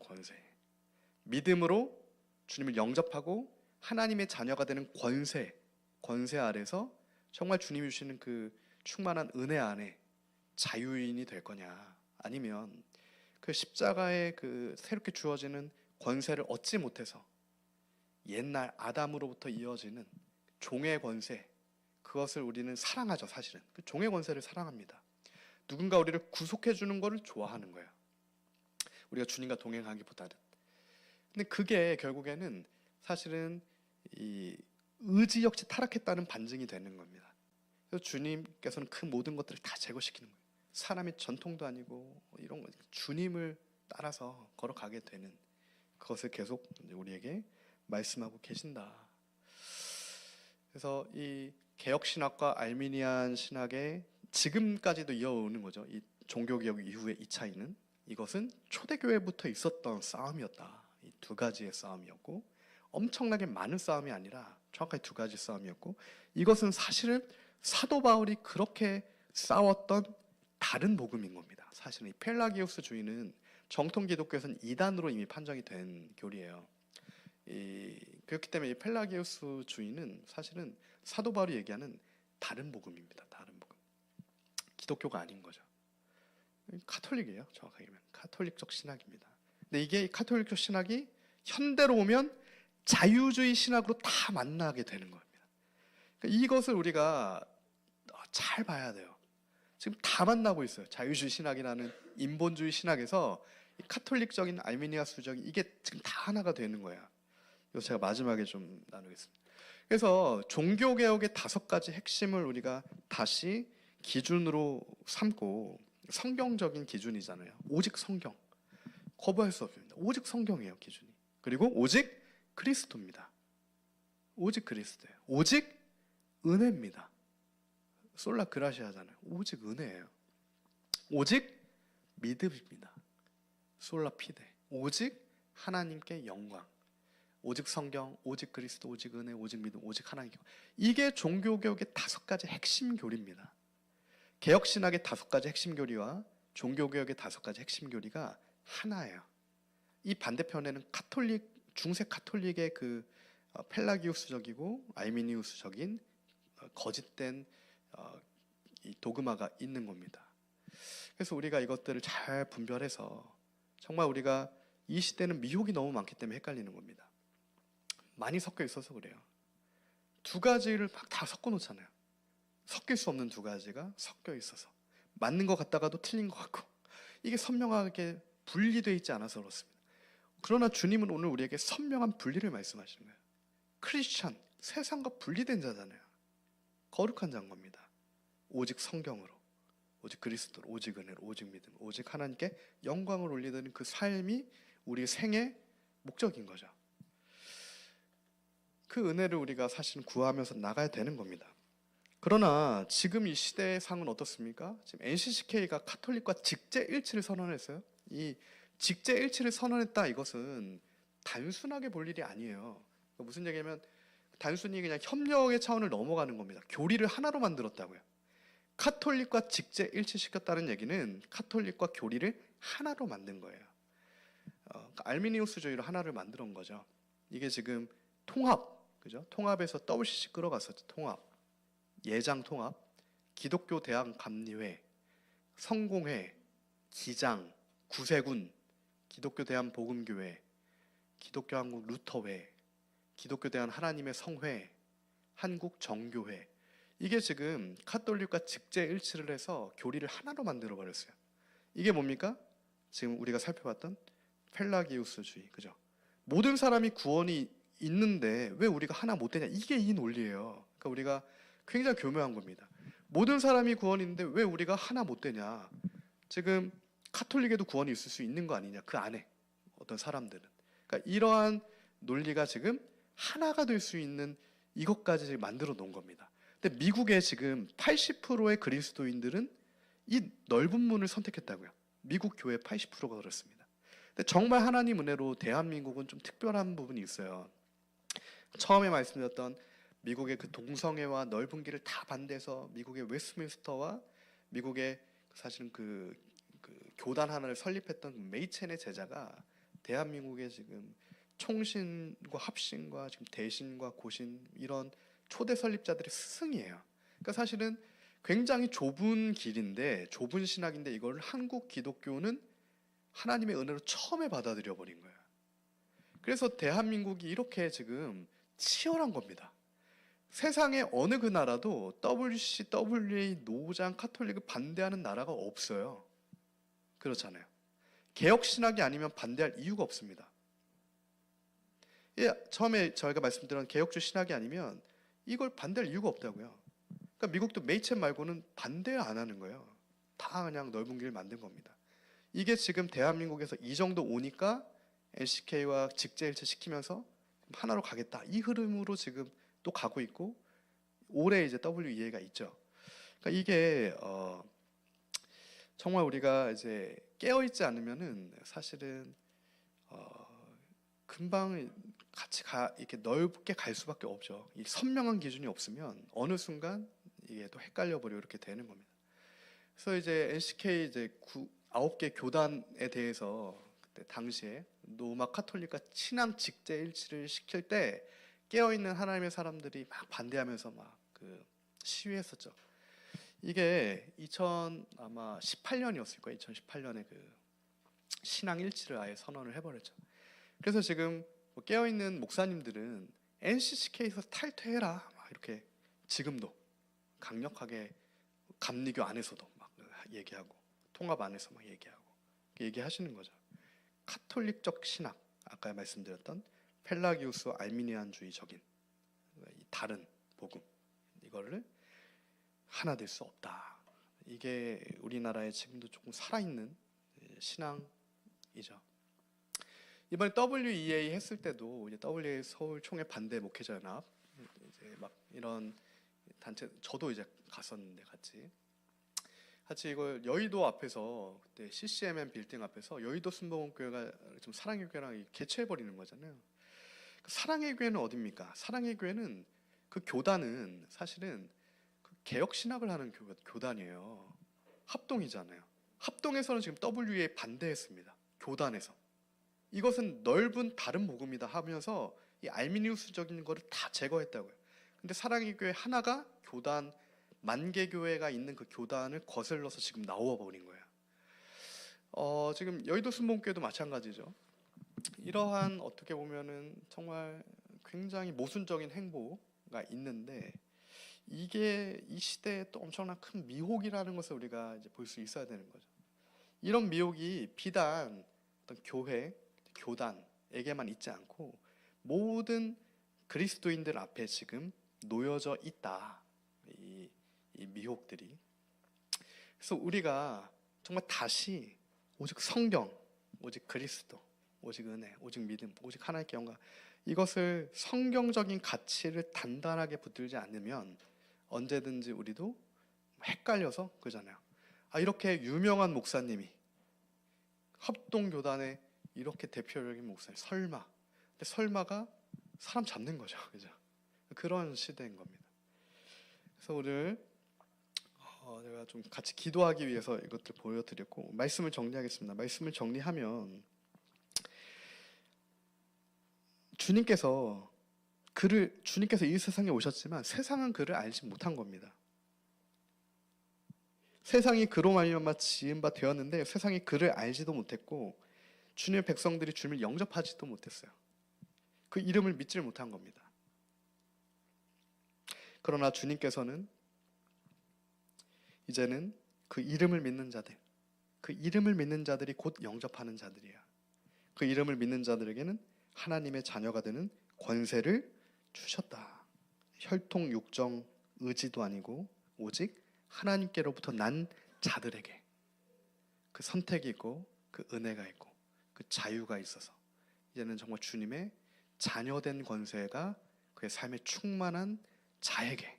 믿음으로 주님을 영접하고 하나님의 자녀가 되는 권세 아래서 정말 주님이 주시는 그 충만한 은혜 안에 자유인이 될 거냐, 아니면 그 십자가에 그 새롭게 주어지는 권세를 얻지 못해서 옛날 아담으로부터 이어지는 종의 권세, 그것을 우리는 사랑하죠. 사실은 그 종의 권세를 사랑합니다. 누군가 우리를 구속해 주는 것을 좋아하는 거예요. 우리가 주님과 동행하기보다는. 근데 그게 결국에는 사실은 이 의지 역시 타락했다는 반증이 되는 겁니다. 그래서 주님께서는 그 모든 것들을 다 제거시키는 거예요. 사람의 전통도 아니고 이런 거, 주님을 따라서 걸어가게 되는 그것을 계속 우리에게 말씀하고 계신다. 그래서 이 개혁신학과 알미니안 신학의 지금까지도 이어오는 거죠. 이 종교개혁 이후의 이 차이는, 이것은 초대교회부터 있었던 싸움이었다. 이 두 가지의 싸움이었고, 엄청나게 많은 싸움이 아니라 정확하게 두 가지 싸움이었고, 이것은 사실은 사도 바울이 그렇게 싸웠던 다른 복음인 겁니다. 사실은 이 펠라기우스주의는 정통 기독교에서는 이단으로 이미 판정이 된 교리예요. 그렇기 때문에 이 펠라기우스주의는 사실은 사도 바울이 얘기하는 다른 복음입니다. 다른 복음. 기독교가 아닌 거죠. 카톨릭이에요. 정확하게 말하면 카톨릭적 신학입니다. 근데 이게 카톨릭적 신학이 현대로 오면 자유주의 신학으로 다 만나게 되는 겁니다. 그러니까 이것을 우리가 잘 봐야 돼요. 지금 다 만나고 있어요. 자유주의 신학이라는 인본주의 신학에서 이 카톨릭적인 알미니아수적인 이게 지금 다 하나가 되는 거예요. 이거 제가 마지막에 좀 나누겠습니다. 그래서 종교개혁의 5가지 핵심을 우리가 다시 기준으로 삼고, 성경적인 기준이잖아요. 오직 성경. 거부할 수 없습니다. 오직 성경이에요, 기준이. 그리고 오직 그리스도입니다. 오직 그리스도예요. 오직 은혜입니다. 솔라 그라시아잖아요. 오직 은혜예요. 오직 믿음입니다. 솔라 피데. 오직 하나님께 영광. 오직 성경, 오직 그리스도, 오직 은혜, 오직 믿음, 오직 하나님께. 이게 종교개혁의 5가지 핵심 교리입니다. 개혁신학의 5가지 핵심 교리와 종교개혁의 5가지 핵심 교리가 하나예요. 이 반대편에는 카톨릭, 중세 카톨릭의 그 펠라기우스적이고 알미니우스적인 거짓된 이 도그마가 있는 겁니다. 그래서 우리가 이것들을 잘 분별해서 정말 우리가 이 시대는 미혹이 너무 많기 때문에 헷갈리는 겁니다. 많이 섞여 있어서 그래요. 2가지를 막 다 섞어 놓잖아요. 섞일 수 없는 2가지가 섞여 있어서 맞는 것 같다가도 틀린 것 같고, 이게 선명하게 분리되어 있지 않아서 그렇습니다. 그러나 주님은 오늘 우리에게 선명한 분리를 말씀하시는 거예요. 크리스찬, 세상과 분리된 자잖아요. 거룩한 자인 겁니다. 오직 성경으로, 오직 그리스도로, 오직 은혜로, 오직 믿음, 오직 하나님께 영광을 올리는 그 삶이 우리 생의 목적인 거죠. 그 은혜를 우리가 사실은 구하면서 나가야 되는 겁니다. 그러나 지금 이 시대의 상은 어떻습니까? 지금 NCCK가 카톨릭과 직제일치를 선언했어요. 이 직제일치를 선언했다, 이것은 단순하게 볼 일이 아니에요. 무슨 얘기냐면 단순히 그냥 협력의 차원을 넘어가는 겁니다. 교리를 하나로 만들었다고요. 카톨릭과 직제일치시켰다는 얘기는 카톨릭과 교리를 하나로 만든 거예요. 알미니우스주의로 하나를 만들어 거죠. 이게 지금 통합, 그죠? 통합에서 WCC 끌어갔었죠. 통합, 예장 통합, 기독교 대학 감리회, 성공회, 기장, 구세군, 기독교 대한 복음교회, 기독교 한국 루터회, 기독교 대한 하나님의 성회, 한국 정교회. 이게 지금 카톨릭과 직제일치를 해서 교리를 하나로 만들어 버렸어요. 이게 뭡니까? 지금 우리가 살펴봤던 펠라기우스주의, 그죠? 모든 사람이 구원이 있는데 왜 우리가 하나 못 되냐? 이게 이 논리예요. 그러니까 우리가 굉장히 교묘한 겁니다. 모든 사람이 구원이 있는데 왜 우리가 하나 못 되냐? 지금 카톨릭에도 구원이 있을 수 있는 거 아니냐? 그 안에 어떤 사람들은. 그러니까 이러한 논리가 지금 하나가 될 수 있는 이것까지 지금 만들어 놓은 겁니다. 근데 미국의 지금 80%의 그리스도인들은 이 넓은 문을 선택했다고요. 미국 교회 80%가 그렇습니다. 근데 정말 하나님 은혜로 대한민국은 좀 특별한 부분이 있어요. 처음에 말씀드렸던 미국의 그 동성애와 넓은 길을 다 반대해서 미국의 웨스트민스터와 미국의 사실은 그 교단 하나를 설립했던 메이첸의 제자가 대한민국의 지금 총신과 합신과 지금 대신과 고신, 이런 초대 설립자들의 스승이에요. 그러니까 사실은 굉장히 좁은 길인데, 좁은 신학인데 이걸 한국 기독교는 하나님의 은혜로 처음에 받아들여 버린 거예요. 그래서 대한민국이 이렇게 지금 치열한 겁니다. 세상의 어느 그 나라도 WCC, WA, 노장, 카톨릭을 반대하는 나라가 없어요. 그렇잖아요. 개혁신학이 아니면 반대할 이유가 없습니다. 예, 처음에 저희가 말씀드린 개혁주 신학이 아니면 이걸 반대할 이유가 없다고요. 그러니까 미국도 메이첸 말고는 반대 안 하는 거예요. 다 그냥 넓은 길을 만든 겁니다. 이게 지금 대한민국에서 이 정도 오니까 NCK와 직제일치 시키면서 하나로 가겠다, 이 흐름으로 지금 또 가고 있고, 올해 이제 WEA가 있죠. 그러니까 이게 정말 우리가 이제 깨어 있지 않으면은 사실은 금방 같이 이렇게 넓게 갈 수밖에 없죠. 이 선명한 기준이 없으면 어느 순간 이게 또 헷갈려 버리고 이렇게 되는 겁니다. 그래서 이제 NCK 이제 9개 교단에 대해서 그때 당시에 로마 카톨릭과 친한 직제일치를 시킬 때 깨어 있는 하나님의 사람들이 막 반대하면서 막 그 시위했었죠. 이게 아마 18년이었을 거예요. 2018년에 그 신앙 일치를 아예 선언을 해버렸죠. 그래서 지금 깨어있는 목사님들은 NCCK에서 탈퇴해라, 막 이렇게 지금도 강력하게 감리교 안에서도 막 얘기하고, 통합 안에서 막 얘기하시는 거죠. 카톨릭적 신학, 아까 말씀드렸던 펠라기우스 알미니안주의적인 이 다른 복음, 이거를 하나 될 수 없다. 이게 우리나라에 지금도 조금 살아있는 신앙이죠. 이번에 WEA 했을 때도 이제 WEA 서울 총회 반대 목회자 연합, 이제 막 이런 단체, 저도 이제 갔었는데 같이 이걸 여의도 앞에서, 그때 CCMM 빌딩 앞에서 여의도 순복음교회가 좀 사랑의 교회랑 개최해 버리는 거잖아요. 사랑의 교회는 어디입니까? 사랑의 교회는 그 교단은 사실은 그 개혁 신학을 하는 교단이에요. 합동이잖아요. 합동에서는 지금 WE에 반대했습니다. 교단에서. 이것은 넓은 다른 복음이다 하면서 이 알미니우스적인 거를 다 제거했다고요. 근데 사랑의 교회 하나가 교단, 만개교회가 있는 그 교단을 거슬러서 지금 나와 버린 거예요. 지금 여의도 순복음교회도 마찬가지죠. 이러한 어떻게 보면은 정말 굉장히 모순적인 행보가 있는데, 이게 이 시대에 또 엄청난 큰 미혹이라는 것을 우리가 이제 볼 수 있어야 되는 거죠. 이런 미혹이 비단 어떤 교회, 교단에게만 있지 않고 모든 그리스도인들 앞에 지금 놓여져 있다. 이 미혹들이. 그래서 우리가 정말 다시 오직 성경, 오직 그리스도, 오직 은혜, 오직 믿음, 오직 하나님께 영광, 이것을 성경적인 가치를 단단하게 붙들지 않으면 언제든지 우리도 헷갈려서 그러잖아요. 이렇게 유명한 목사님이, 합동교단의 이렇게 대표적인 목사님, 근데 설마가 사람 잡는 거죠, 그죠? 그런 시대인 겁니다. 그래서 오늘 제가 좀 같이 기도하기 위해서 이것들 보여드렸고, 말씀을 정리하겠습니다. 말씀을 정리하면, 주님께서 이 세상에 오셨지만 세상은 그를 알지 못한 겁니다. 세상이 그로 말미암아 지은 바 되었는데 세상이 그를 알지도 못했고 주님의 백성들이 주님을 영접하지도 못했어요. 그 이름을 믿지를 못한 겁니다. 그러나 주님께서는 이제는 그 이름을 믿는 자들이 곧 영접하는 자들이야. 그 이름을 믿는 자들에게는 하나님의 자녀가 되는 권세를 주셨다. 혈통, 육정, 의지도 아니고 오직 하나님께로부터 난 자들에게 그 선택이 있고 그 은혜가 있고 그 자유가 있어서 이제는 정말 주님의 자녀된 권세가 그의 삶에 충만한 자에게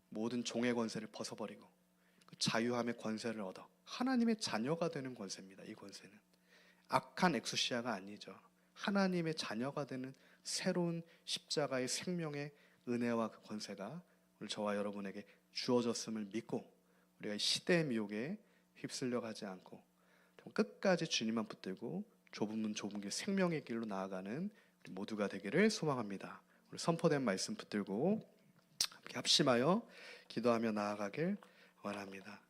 모든 종의 권세를 벗어버리고 그 자유함의 권세를 얻어 하나님의 자녀가 되는 권세입니다. 이 권세는 악한 엑수시아가 아니죠. 하나님의 자녀가 되는 새로운 십자가의 생명의 은혜와 그 권세가 오늘 저와 여러분에게 주어졌음을 믿고 우리가 시대의 미혹에 휩쓸려 가지 않고 끝까지 주님만 붙들고 좁은 문 좁은 길 생명의 길로 나아가는 우리 모두가 되기를 소망합니다. 우리 선포된 말씀 붙들고 함께 합심하여 기도하며 나아가길 원합니다.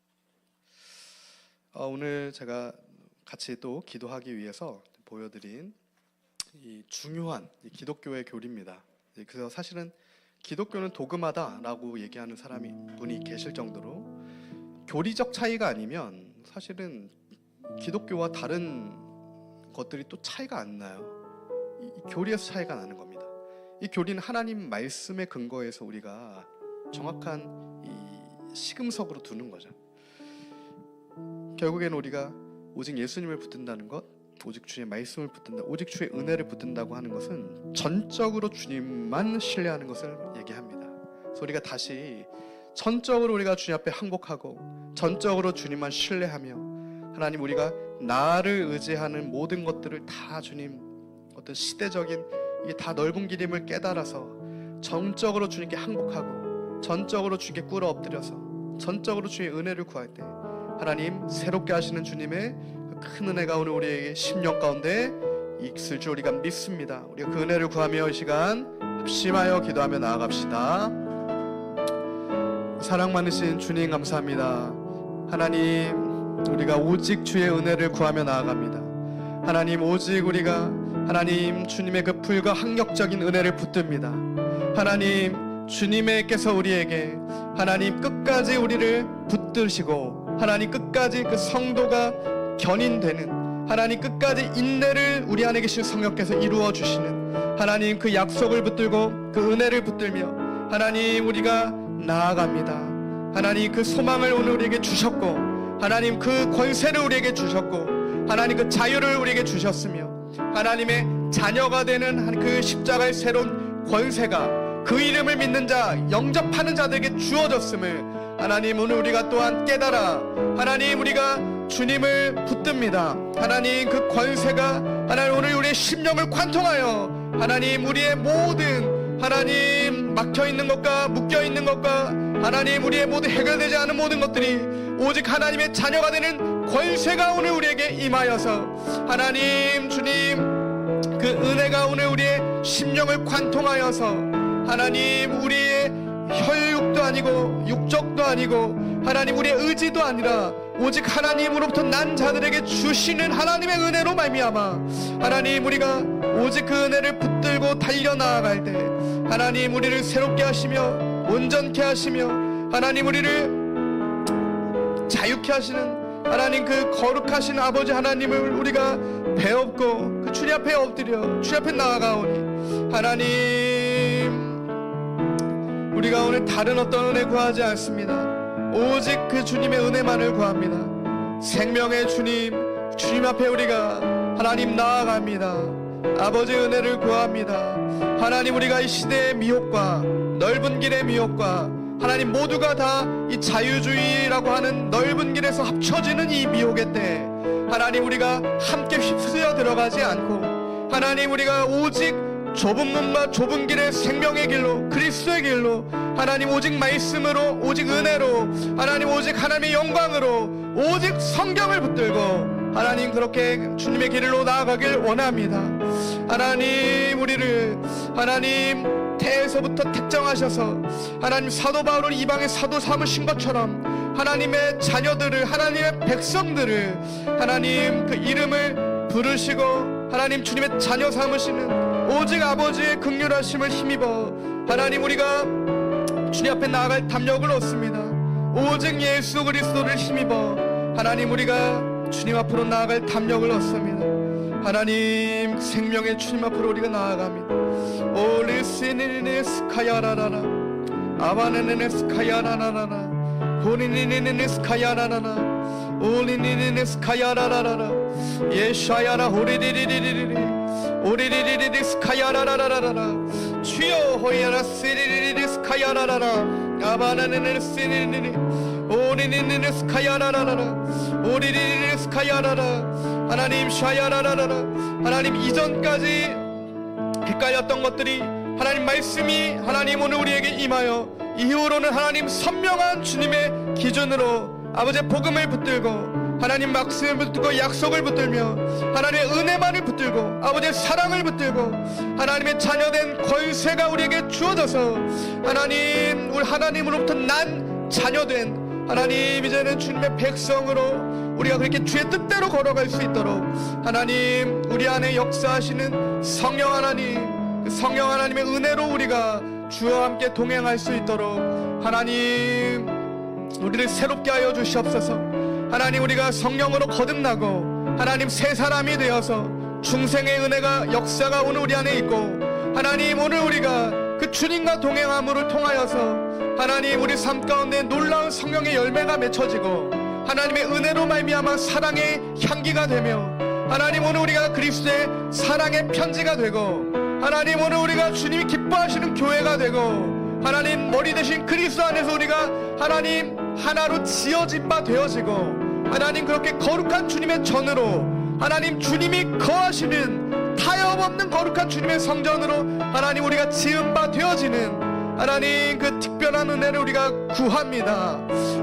오늘 제가 같이 또 기도하기 위해서 보여드린 이 중요한 이 기독교의 교리입니다. 그래서 사실은 기독교는 도그마다라고 얘기하는 분이 계실 정도로 교리적 차이가 아니면 사실은 기독교와 다른 것들이 또 차이가 안 나요. 이 교리에서 차이가 나는 겁니다. 이 교리는 하나님 말씀에 근거해서 우리가 정확한 이 시금석으로 두는 거죠. 결국에는 우리가 오직 예수님을 붙든다는 것, 오직 주의 말씀을 붙든다, 오직 주의 은혜를 붙든다고 하는 것은 전적으로 주님만 신뢰하는 것을 얘기합니다. 그래서 우리가 다시 전적으로 우리가 주님 앞에 항복하고 전적으로 주님만 신뢰하며 하나님 우리가 나를 의지하는 모든 것들을 다 주님 어떤 시대적인 이게 다 넓은 길임을 깨달아서 전적으로 주님께 항복하고 전적으로 주님께 꿇어 엎드려서 전적으로 주의 은혜를 구할 때 하나님 새롭게 하시는 주님의 큰 은혜가 오늘 우리에게 심령 가운데 있을 줄 우리가 믿습니다. 우리가 그 은혜를 구하며 이 시간 합심하여 기도하며 나아갑시다. 사랑 많으신 주님 감사합니다. 하나님 우리가 오직 주의 은혜를 구하며 나아갑니다. 하나님 오직 우리가 하나님 주님의 그 불가항력적인 은혜를 붙듭니다. 하나님 주님께서 우리에게 하나님 끝까지 우리를 붙드시고 하나님 끝까지 그 성도가 견인되는 하나님 끝까지 인내를 우리 안에 계신 성령께서 이루어 주시는 하나님 그 약속을 붙들고 그 은혜를 붙들며 하나님 우리가 나아갑니다. 하나님 그 소망을 오늘 우리에게 주셨고 하나님 그 권세를 우리에게 주셨고 하나님 그 자유를 우리에게 주셨으며 하나님의 자녀가 되는 그 십자가의 새로운 권세가 그 이름을 믿는 자, 영접하는 자들에게 주어졌음을 하나님 오늘 우리가 또한 깨달아 하나님 우리가 주님을 붙듭니다. 하나님 그 권세가 하나님 오늘 우리의 심령을 관통하여 하나님 우리의 모든 하나님 막혀있는 것과 묶여있는 것과 하나님 우리의 모든 해결되지 않은 모든 것들이 오직 하나님의 자녀가 되는 권세가 오늘 우리에게 임하여서 하나님 주님 그 은혜가 오늘 우리의 심령을 관통하여서 하나님 우리의 혈육도 아니고 육적도 아니고 하나님 우리의 의지도 아니라 오직 하나님으로부터 난 자들에게 주시는 하나님의 은혜로 말미암아 하나님 우리가 오직 그 은혜를 붙들고 달려나아갈 때 하나님 우리를 새롭게 하시며 온전케 하시며 하나님 우리를 자유케 하시는 하나님 그 거룩하신 아버지 하나님을 우리가 배웠고 그 주님 앞에 엎드려 주님 앞에 나아가오니 하나님 우리가 오늘 다른 어떤 은혜 구하지 않습니다. 오직 그 주님의 은혜만을 구합니다. 생명의 주님 앞에 우리가 하나님 나아갑니다. 아버지의 은혜를 구합니다. 하나님 우리가 이 시대의 미혹과 넓은 길의 미혹과 하나님 모두가 다 이 자유주의라고 하는 넓은 길에서 합쳐지는 이 미혹의 때 하나님 우리가 함께 휩쓸려 들어가지 않고 하나님 우리가 오직 좁은 문과 좁은 길의 생명의 길로 그리스도의 길로 하나님 오직 말씀으로 오직 은혜로 하나님 오직 하나님의 영광으로 오직 성경을 붙들고 하나님 그렇게 주님의 길로 나아가길 원합니다. 하나님 우리를 하나님 태에서부터 택정하셔서 하나님 사도 바울을 이방의 사도 삼으신 것처럼 하나님의 자녀들을 하나님의 백성들을 하나님 그 이름을 부르시고 하나님 주님의 자녀 삼으시는 오직 아버지의 긍휼하심을 힘입어 하나님 우리가 주님 앞에 나아갈 담력을 얻습니다. 오직 예수 그리스도를 힘입어 하나님 우리가 주님 앞으로 나아갈 담력을 얻습니다. 하나님 생명의 주님 앞으로 우리가 나아갑니다. 올리시니니스카야라라라 아바네네스카야라라라 호리니니니스카야라라라 올리니니스카야라라라 예샤야라 호리리리리리리 오리리리리스카야라라라라 주여 호야라 시리리리스카야라라라 아바네네스니니 오리니니스카야라라라 오리리리스카야라라 하나님 샤야라라라 하나님 이전까지 헷갈렸던 것들이 하나님 말씀이 하나님 오늘 우리에게 임하여 이후로는 하나님 선명한 주님의 기준으로 아버지의 복음을 붙들고 하나님 말씀을 붙들고 약속을 붙들며 하나님의 은혜만을 붙들고 아버지의 사랑을 붙들고 하나님의 자녀된 권세가 우리에게 주어져서 하나님 우리 하나님으로부터 난 자녀된 하나님 이제는 주님의 백성으로 우리가 그렇게 주의 뜻대로 걸어갈 수 있도록 하나님 우리 안에 역사하시는 성령 하나님 그 성령 하나님의 은혜로 우리가 주와 함께 동행할 수 있도록 하나님 우리를 새롭게 하여 주시옵소서. 하나님 우리가 성령으로 거듭나고 하나님 새 사람이 되어서 중생의 은혜가 역사가 오늘 우리 안에 있고 하나님 오늘 우리가 그 주님과 동행함으로 통하여서 하나님 우리 삶 가운데 놀라운 성령의 열매가 맺혀지고 하나님의 은혜로 말미암아 사랑의 향기가 되며 하나님 오늘 우리가 그리스도의 사랑의 편지가 되고 하나님 오늘 우리가 주님이 기뻐하시는 교회가 되고 하나님 머리 대신 그리스도 안에서 우리가 하나님 하나로 지어진 바 되어지고 하나님 그렇게 거룩한 주님의 전으로 하나님 주님이 거하시는 타협없는 거룩한 주님의 성전으로 하나님 우리가 지은 바 되어지는 하나님 그 특별한 은혜를 우리가 구합니다.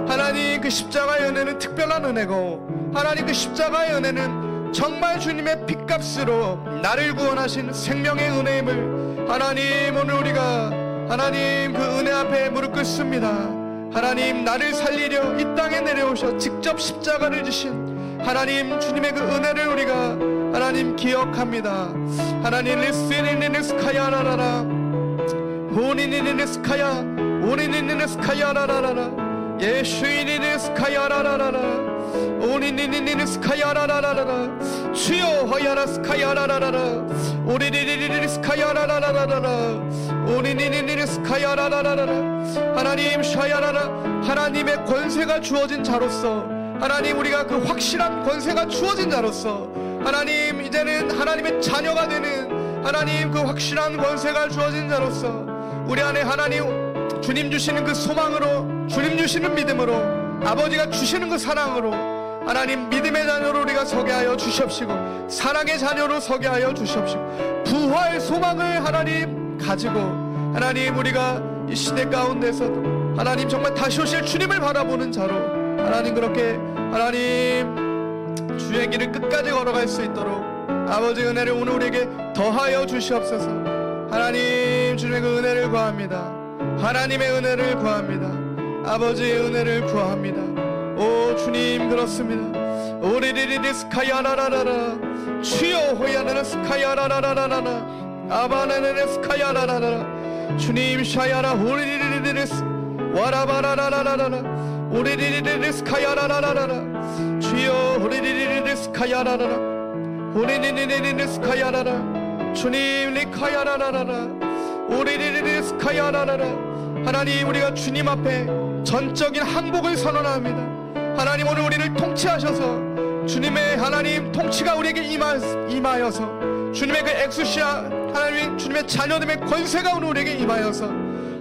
하나님 그 십자가의 은혜는 특별한 은혜고 하나님 그 십자가의 은혜는 정말 주님의 핏값으로 나를 구원하신 생명의 은혜임을 하나님 오늘 우리가 하나님 그 은혜 앞에 무릎 꿇습니다. 하나님 나를 살리려 이 땅에 내려오셔 직접 십자가를 지신 하나님 주님의 그 은혜를 우리가 하나님 기억합니다. 하나님 리스니니스카야라라라 오니니니스카야 오니니니스카야라라라 예수이니니스카야라라라 오니니니스카야라라라 주여 허야라스카야라라라 오리리리리스카야라라라라 오니니니스카야라라라 하나님 샤야라라 하나님의 권세가 주어진 자로서 하나님 우리가 그 확실한 권세가 주어진 자로서 하나님 이제는 하나님의 자녀가 되는 하나님 그 확실한 권세가 주어진 자로서 우리 안에 하나님 주님 주시는 그 소망으로, 주님 주시는 믿음으로, 아버지가 주시는 그 사랑으로 하나님 믿음의 자녀로 우리가 서게 하여 주시옵시고, 사랑의 자녀로 서게 하여 주시옵시고, 부활 소망을 하나님 가지고 하나님 우리가 이 시대 가운데서도 하나님 정말 다시 오실 주님을 바라보는 자로 하나님 그렇게 하나님 주의 길을 끝까지 걸어갈 수 있도록 아버지 은혜를 오늘 우리에게 더하여 주시옵소서. 하나님 주님의 그 은혜를 구합니다. 하나님의 은혜를 구합니다. 아버지의 은혜를 구합니다. 오 주님 그렇습니다. 오리리리리 스카야라라라라 주여 호야나라 스카야라라라라라 아바나나나 스카야라라라 주님 샤야라 오리리리리리 와라바라라라라라 오리리리리 스카야라라라라 주여 오리리리리 스카야라라라 오리리리리 스카야라라 주님 리카야라라라라 오리리리리 스카야라라라 하나님 우리가 주님 앞에 전적인 항복을 선언합니다. 하나님 오늘 우리를 통치하셔서 주님의 하나님 통치가 우리에게 임하여서 주님의 그 엑수시아 하나님 주님의 자녀됨의 권세가 오늘 우리에게 임하여서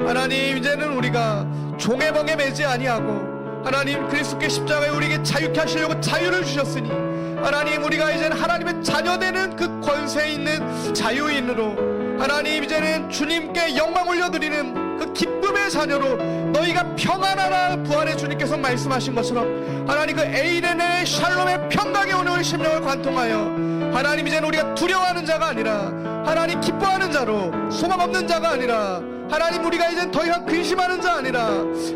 하나님 이제는 우리가 종의 멍에 매지 아니하고 하나님 그리스도께 십자가에 우리에게 자유케 하시려고 자유를 주셨으니 하나님 우리가 이제는 하나님의 자녀되는 그 권세 있는 자유인으로 하나님 이제는 주님께 영광 올려드리는 그 기쁨의 자녀로 너희가 평안하라 부활의 주님께서 말씀하신 것처럼 하나님 그 에이렌의 샬롬의 평강에 오늘 심령을 관통하여 하나님 이제는 우리가 두려워하는 자가 아니라 하나님 기뻐하는 자로 소망 없는 자가 아니라 하나님 우리가 이제 더 이상 근심하는 자 아니라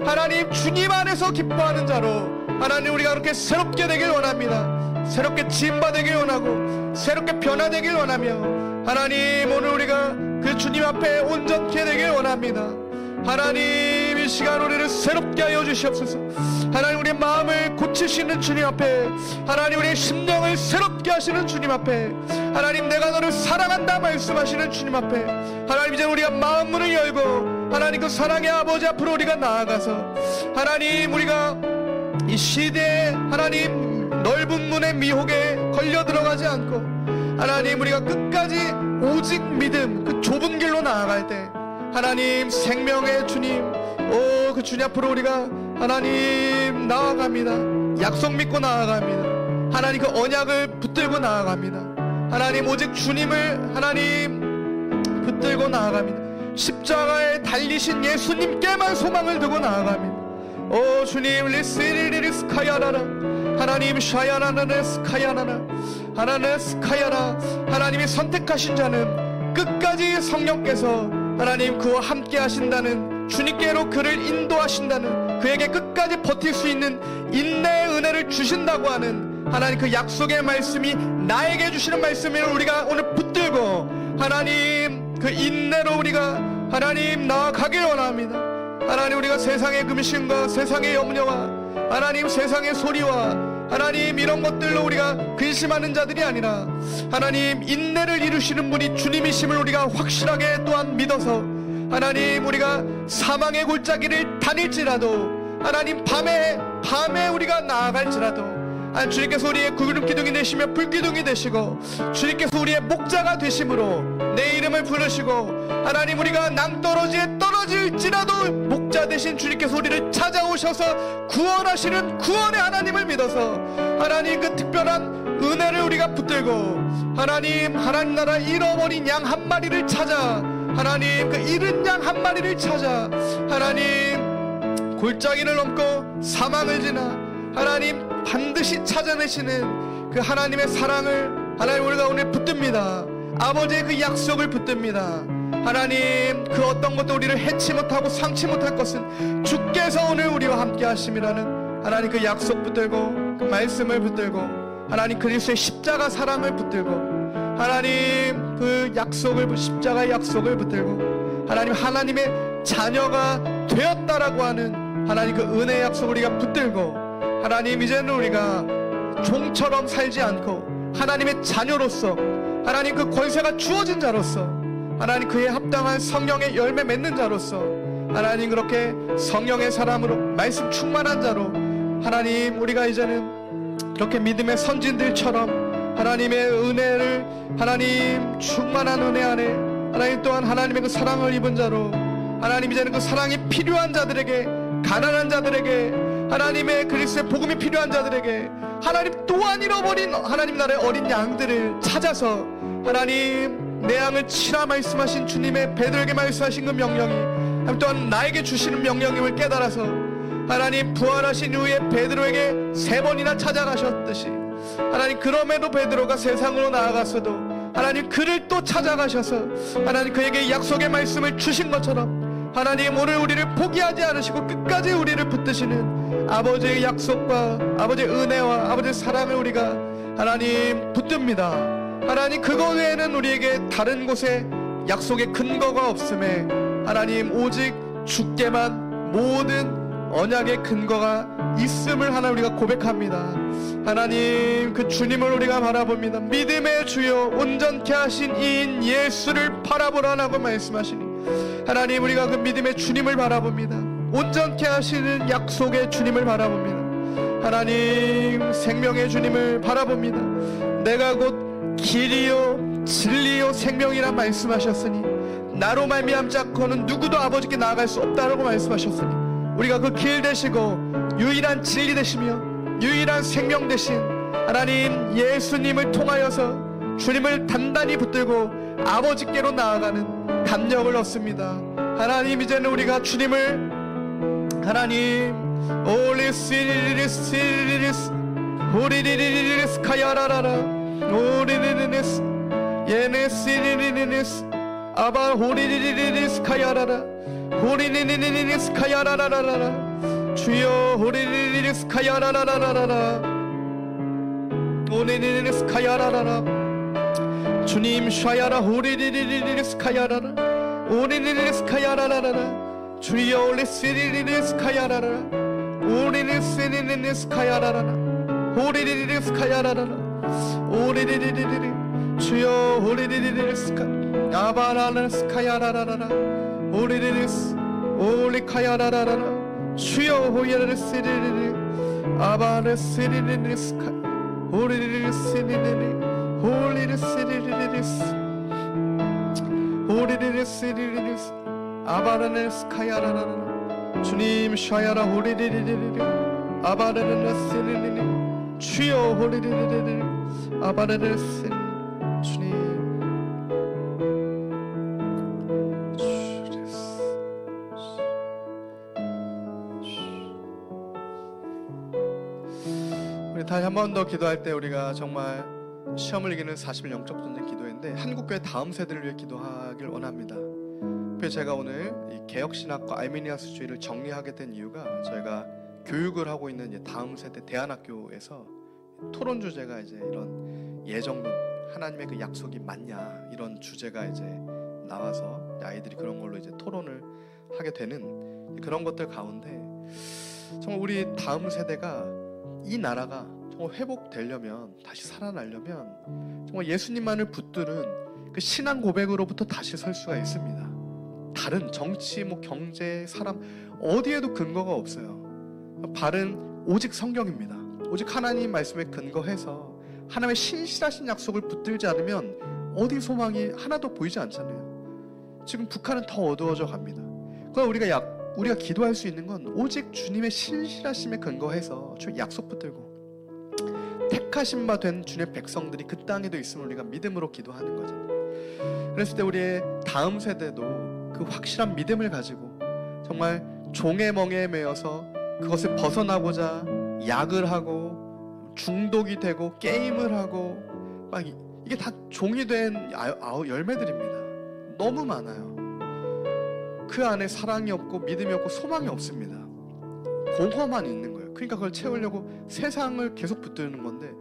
하나님 주님 안에서 기뻐하는 자로 하나님 우리가 그렇게 새롭게 되길 원합니다. 새롭게 지음받되길 원하고 새롭게 변화되길 원하며 하나님 오늘 우리가 그 주님 앞에 온전케 되길 원합니다. 하나님 이 시간 우리를 새롭게 하여 주시옵소서. 하나님 우리의 마음을 고치시는 주님 앞에 하나님 우리의 심령을 새롭게 하시는 주님 앞에 하나님 내가 너를 사랑한다 말씀하시는 주님 앞에 하나님 이제 우리가 마음 문을 열고 하나님 그 사랑의 아버지 앞으로 우리가 나아가서 하나님 우리가 이 시대에 하나님 넓은 문의 미혹에 걸려 들어가지 않고 하나님 우리가 끝까지 오직 믿음 그 좁은 길로 나아갈 때 하나님 생명의 주님 그 주님 앞으로 우리가 하나님 나아갑니다. 약속 믿고 나아갑니다. 하나님 그 언약을 붙들고 나아갑니다. 하나님 오직 주님을 하나님 붙들고 나아갑니다. 십자가에 달리신 예수님께만 소망을 두고 나아갑니다. 오 주님 리스리리스카야라라 하나님 샤야라나네 스카야라나 하나네 스카야라 하나님이 선택하신 자는 끝까지 성령께서 하나님 그와 함께 하신다는 주님께로 그를 인도하신다는 그에게 끝까지 버틸 수 있는 인내의 은혜를 주신다고 하는 하나님 그 약속의 말씀이 나에게 주시는 말씀을 우리가 오늘 붙들고 하나님 그 인내로 우리가 하나님 나아가길 원합니다. 하나님 우리가 세상의 금신과 세상의 염려와 하나님 세상의 소리와 하나님 이런 것들로 우리가 근심하는 자들이 아니라 하나님 인내를 이루시는 분이 주님이심을 우리가 확실하게 또한 믿어서 하나님 우리가 사망의 골짜기를 다닐지라도 하나님 밤에 우리가 나아갈지라도 주님께서 우리의 구름 기둥이 되시며 불기둥이 되시고 주님께서 우리의 목자가 되심으로 내 이름을 부르시고 하나님 우리가 낭떠러지에 떨어질지라도 목자 되신 주님께서 우리를 찾아오셔서 구원하시는 구원의 하나님을 믿어서 하나님 그 특별한 은혜를 우리가 붙들고 하나님 나라 잃어버린 양 한 마리를 찾아 하나님 그 잃은 양 한 마리를 찾아 하나님 골짜기를 넘고 사망을 지나 하나님 반드시 찾아내시는 그 하나님의 사랑을 하나님 우리가 오늘 붙듭니다. 아버지의 그 약속을 붙듭니다. 하나님 그 어떤 것도 우리를 해치 못하고 상치 못할 것은 주께서 오늘 우리와 함께 하심이라는 하나님 그 약속 붙들고 그 말씀을 붙들고 하나님 그리스도의 십자가 사랑을 붙들고 하나님 그 약속을 십자가의 약속을 붙들고 하나님의 자녀가 되었다라고 하는 하나님 그 은혜의 약속을 우리가 붙들고 하나님 이제는 우리가 종처럼 살지 않고 하나님의 자녀로서 하나님 그 권세가 주어진 자로서 하나님 그에 합당한 성령의 열매 맺는 자로서 하나님 그렇게 성령의 사람으로 말씀 충만한 자로 하나님 우리가 이제는 그렇게 믿음의 선진들처럼 하나님의 은혜를 하나님 충만한 은혜 안에 하나님 또한 하나님의 그 사랑을 입은 자로 하나님 이제는 그 사랑이 필요한 자들에게, 가난한 자들에게, 하나님의 그리스도의 복음이 필요한 자들에게, 하나님 또한 잃어버린 하나님 나라의 어린 양들을 찾아서 하나님 내 양을 치라 말씀하신 주님의 베드로에게 말씀하신 그 명령이 하나님 또한 나에게 주시는 명령임을 깨달아서 하나님 부활하신 이후에 베드로에게 3번이나 찾아가셨듯이 하나님 그럼에도 베드로가 세상으로 나아가서도 하나님 그를 또 찾아가셔서 하나님 그에게 약속의 말씀을 주신 것처럼 하나님 오늘 우리를 포기하지 않으시고 끝까지 우리를 붙드시는 아버지의 약속과 아버지의 은혜와 아버지의 사랑을 우리가 하나님 붙듭니다. 하나님 그거 외에는 우리에게 다른 곳에 약속의 근거가 없음에 하나님 오직 주께만 모든 언약의 근거가 있음을 하나 우리가 고백합니다. 하나님 그 주님을 우리가 바라봅니다. 믿음의 주여 온전케 하신 이인 예수를 바라보라라고 말씀하시니 하나님 우리가 그 믿음의 주님을 바라봅니다. 온전케 하시는 약속의 주님을 바라봅니다. 하나님 생명의 주님을 바라봅니다. 내가 곧 길이요 진리요 생명이라 말씀하셨으니 나로 말미암자고는 누구도 아버지께 나아갈 수 없다라고 말씀하셨으니 우리가 그 길 되시고 유일한 진리 되시며 유일한 생명 되신 하나님 예수님을 통하여서 주님을 단단히 붙들고 아버지께로 나아가는 담력을 얻습니다. 하나님 이제는 우리가 주님을 하나님 올리시리리스 호리리리리스 카야라라라 오리리리리스 예네시리리리스 아바 호리리리리스 카야라라 호리리리리스 카야라라라라 주여 호리리리스 카야라라라라라 호리리리스 카야라라라 주님 샤야라 호리리리리스 카야라라 호리리리스 카야라라라라 주여 올리시리리스 카야라라 호리리리스 카야라라라 호리리리스 카야라라라 호리리리리리 주여 호리리리리스 카 아바라라스 카야라라라라 오리리리스 올리카야라라라 주여 호야르시리리리 아바르시리리리스 오리리리시리리리 홀리리시리리리스 오리리리시리리리스 아바르네스 카야라라라 주님 샤야라 호리리리리리 아바르네시리리리 주여 호리리리리리 아바르네시 주님 다시 한 번 더 기도할 때 우리가 정말 시험을 이기는 40일 영적 전쟁 기도인데 한국교회 다음 세대를 위해 기도하길 원합니다. 그래서 제가 오늘 이 개혁신학과 아르미니아스주의를 정리하게 된 이유가 저희가 교육을 하고 있는 다음 세대 대안학교에서 토론 주제가 이제 이런 예정론 하나님의 그 약속이 맞냐 이런 주제가 이제 나와서 아이들이 그런 걸로 이제 토론을 하게 되는 그런 것들 가운데 정말 우리 다음 세대가 이 나라가 정말 회복되려면 다시 살아나려면 정말 예수님만을 붙드는 그 신앙 고백으로부터 다시 설 수가 있습니다. 다른 정치, 경제, 사람 어디에도 근거가 없어요. 바른 오직 성경입니다. 오직 하나님 말씀에 근거해서 하나님의 신실하신 약속을 붙들지 않으면 어디 소망이 하나도 보이지 않잖아요. 지금 북한은 더 어두워져 갑니다. 그러나 우리가 기도할 수 있는 건 오직 주님의 신실하심에 근거해서 주 약속 붙들고 택하신 바 된 주님의 백성들이 그 땅에도 있음을 우리가 믿음으로 기도하는 거잖아요. 그랬을 때 우리의 다음 세대도 그 확실한 믿음을 가지고 정말 종의 멍에 매여서 그것을 벗어나고자 약을 하고 중독이 되고 게임을 하고 막 이게 다 종이 된 열매들입니다. 너무 많아요. 그 안에 사랑이 없고 믿음이 없고 소망이 없습니다. 공허만 있는 거예요. 그러니까 그걸 채우려고 세상을 계속 붙드는 건데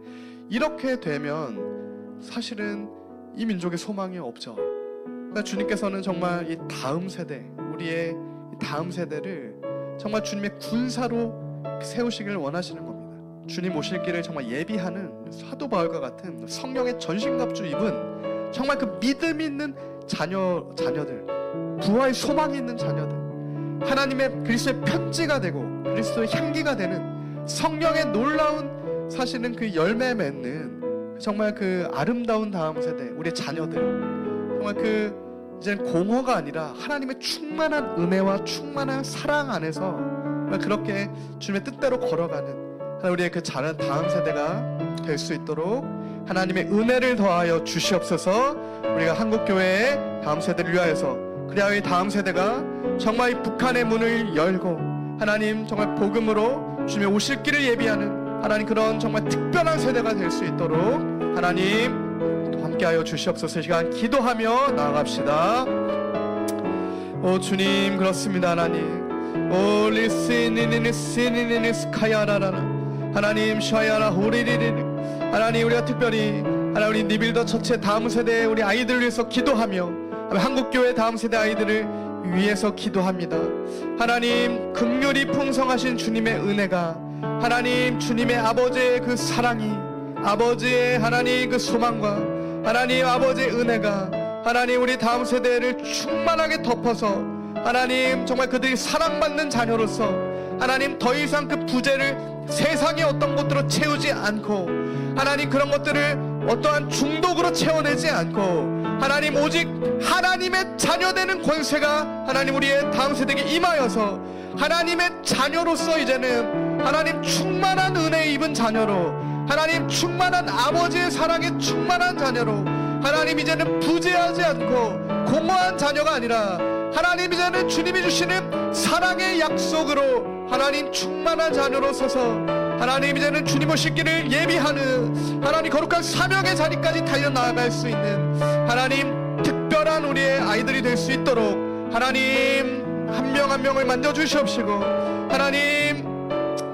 이렇게 되면 사실은 이 민족의 소망이 없죠. 그러니까 주님께서는 정말 이 다음 세대, 우리의 이 다음 세대를 정말 주님의 군사로 세우시기를 원하시는 겁니다. 주님 오실 길을 정말 예비하는 사도 바울과 같은 성령의 전신갑주 입은 정말 그 믿음 있는 자녀들, 부활 소망이 있는 자녀들, 하나님의 그리스도의 편지가 되고 그리스도의 향기가 되는 성령의 놀라운 사실은 그 열매 맺는 정말 그 아름다운 다음 세대, 우리의 자녀들, 정말 그 이제는 공허가 아니라 하나님의 충만한 은혜와 충만한 사랑 안에서 그렇게 주님의 뜻대로 걸어가는 우리의 그 자란 다음 세대가 될 수 있도록 하나님의 은혜를 더하여 주시옵소서. 우리가 한국교회의 다음 세대를 위하여서, 그래야 이 다음 세대가 정말 이 북한의 문을 열고 하나님 정말 복음으로 주님의 오실 길을 예비하는 하나님 그런 정말 특별한 세대가 될 수 있도록 하나님 또 함께하여 주시옵소서. 이 시간 기도하며 나아갑시다. 오 주님, 그렇습니다. 하나님 오 리스니니니스니니니스 카야라라라 하나님 샤야라 호리리리 하나님, 우리가 특별히 하나님 우리 니빌더 처체 다음 세대의 우리 아이들을 위해서 기도하며 한국교회 다음 세대 아이들을 위해서 기도합니다. 하나님, 긍휼이 풍성하신 주님의 은혜가, 하나님 주님의 아버지의 그 사랑이, 아버지의 하나님 그 소망과 하나님 아버지의 은혜가 하나님 우리 다음 세대를 충만하게 덮어서 하나님 정말 그들이 사랑받는 자녀로서 하나님 더 이상 그 부재를 세상의 어떤 것들로 채우지 않고 하나님 그런 것들을 어떠한 중독으로 채워내지 않고 하나님 오직 하나님의 자녀되는 권세가 하나님 우리의 다음 세대에게 임하여서 하나님의 자녀로서 이제는 하나님 충만한 은혜 입은 자녀로, 하나님 충만한 아버지의 사랑에 충만한 자녀로 하나님 이제는 부재하지 않고 공허한 자녀가 아니라 하나님 이제는 주님이 주시는 사랑의 약속으로 하나님 충만한 자녀로 서서 하나님 이제는 주님 오실 길을 예비하는 하나님 거룩한 사명의 자리까지 달려나갈 수 있는 하나님 특별한 우리의 아이들이 될 수 있도록 하나님 한 명 한 명을 만져주시옵시고 하나님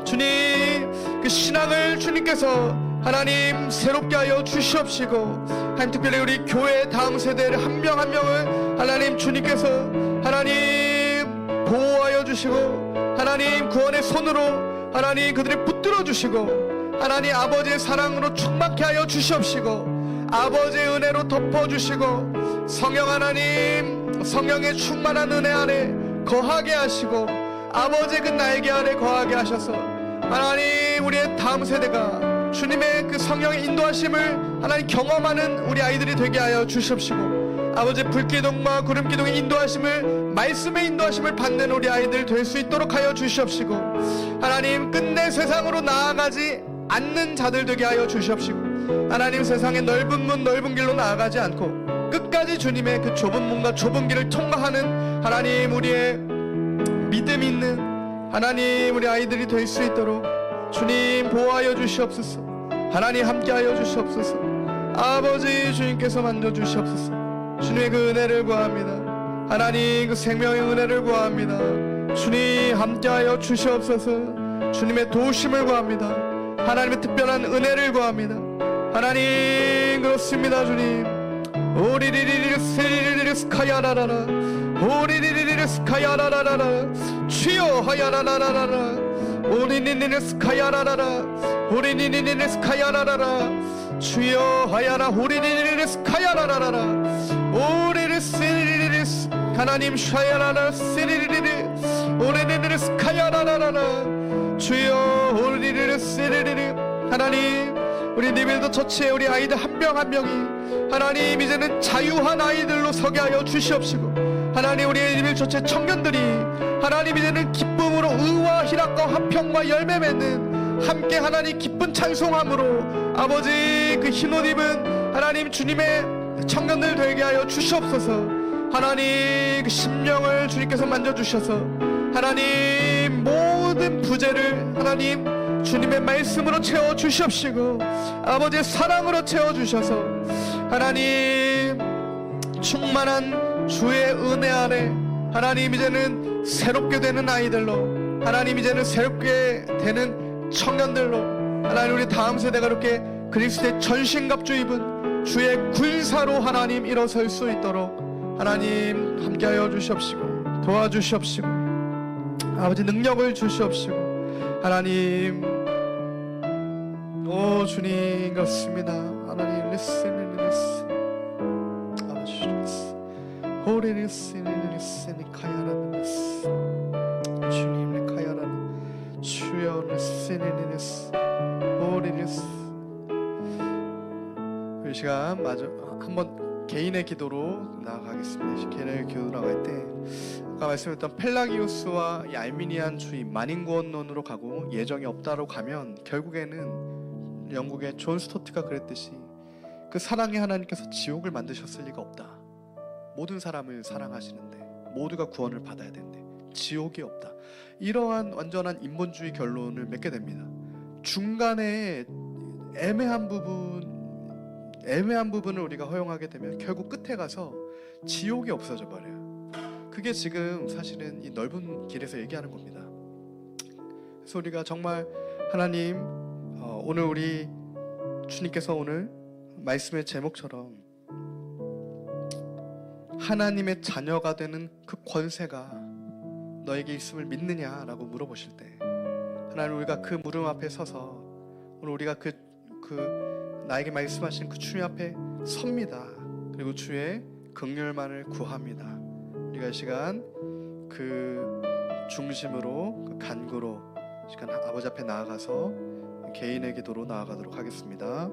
주님 그 신앙을 주님께서 하나님 새롭게 하여 주시옵시고 하나님 특별히 우리 교회 다음 세대를 한 명 한 명을 하나님 주님께서 하나님 보호하여 주시고 하나님 구원의 손으로 하나님 그들을 붙들어 주시고 하나님 아버지의 사랑으로 충만케 하여 주시옵시고 아버지의 은혜로 덮어주시고 성령 하나님 성령의 충만한 은혜 안에 거하게 하시고 아버지의 그 날개 아래 거하게 하셔서 하나님 우리의 다음 세대가 주님의 그 성령의 인도하심을 하나님 경험하는 우리 아이들이 되게 하여 주시옵시고 아버지 불기둥과 구름기둥의 인도하심을 말씀의 인도하심을 받는 우리 아이들 될 수 있도록 하여 주시옵시고 하나님 끝내 세상으로 나아가지 않는 자들 되게 하여 주시옵시고 하나님 세상의 넓은 문 넓은 길로 나아가지 않고 끝까지 주님의 그 좁은 문과 좁은 길을 통과하는 하나님 우리의 믿음 있는 하나님 우리 아이들이 될 수 있도록 주님 보호하여 주시옵소서. 하나님 함께하여 주시옵소서. 아버지 주님께서 만져주시옵소서. 주님의 그 은혜를 구합니다. 하나님 그 생명의 은혜를 구합니다. 주님 함께하여 주시옵소서. 주님의 도우심을 구합니다. 하나님의 특별한 은혜를 구합니다. 하나님 그렇습니다. 주님 오리리리리 스리리리 스카야라라라 오리리리리 스카야라라라 주여 하야라라라라 오리리리리 스카야라라라 오리리리리 스카야라라라 주여 하야라 오리리리리 스카야라라라 오리리 스리리리 하나님 샤야라라 스리리리 오리리리 스카야라라라 주여 오리리리 스리리리 하나님 우리 니빌더 처치의 우리 아이들 한 명 한 명이 하나님 이제는 자유한 아이들로 서게 하여 주시옵시고 하나님 우리 니빌더 처치의 청년들이 하나님 이제는 기쁨으로 의와 희락과 화평과 열매 맺는 함께 하나님 기쁜 찬송함으로 아버지 그 흰옷 입은 하나님 주님의 청년들 되게 하여 주시옵소서. 하나님 그 심령을 주님께서 만져주셔서 하나님 모든 부재를 하나님 주님의 말씀으로 채워주시옵시고 아버지의 사랑으로 채워주셔서 하나님 충만한 주의 은혜 안에 하나님 이제는 새롭게 되는 아이들로 하나님 이제는 새롭게 되는 청년들로 하나님 우리 다음 세대가 이렇게 그리스도의 전신갑주 입은 주의 군사로 하나님 일어설 수 있도록 하나님 함께하여 주시옵시고 도와주시옵시고 아버지 능력을 주시옵시고 하나님 오 주님 그렇습니다. 하나님 리스는 리스 아버지 리스 호리 리스는 리스니 카야라는 리스 주님 카야라는 주여 리스는 리스 호리 리스 이 시간 마저 한번 개인의 기도로 나아가겠습니다. 개인의 기도 나갈 때 아까 말씀드렸던 펠라기우스와 이 알미니안 주의 만인구원론으로 가고 예정이 없다로 가면 결국에는 영국의 존 스토트가 그랬듯이 그 사랑의 하나님께서 지옥을 만드셨을 리가 없다. 모든 사람을 사랑하시는데 모두가 구원을 받아야 되는데 지옥이 없다. 이러한 완전한 인본주의 결론을 맺게 됩니다. 중간에 애매한 부분을 우리가 허용하게 되면 결국 끝에 가서 지옥이 없어져 버려요. 그게 지금 사실은 이 넓은 길에서 얘기하는 겁니다. 그래서 우리가 정말 하나님, 오늘 우리 주님께서 오늘 말씀의 제목처럼 하나님의 자녀가 되는 그 권세가 너에게 있음을 믿느냐라고 물어보실 때 하나님, 우리가 그 물음 앞에 서서 오늘 우리가 나에게 말씀하신 그 주님 앞에 섭니다. 그리고 주의 긍휼만을 구합니다. 우리가 이 시간 그 중심으로, 그 간구로 시간 아버지 앞에 나아가서 개인의 기도로 나아가도록 하겠습니다.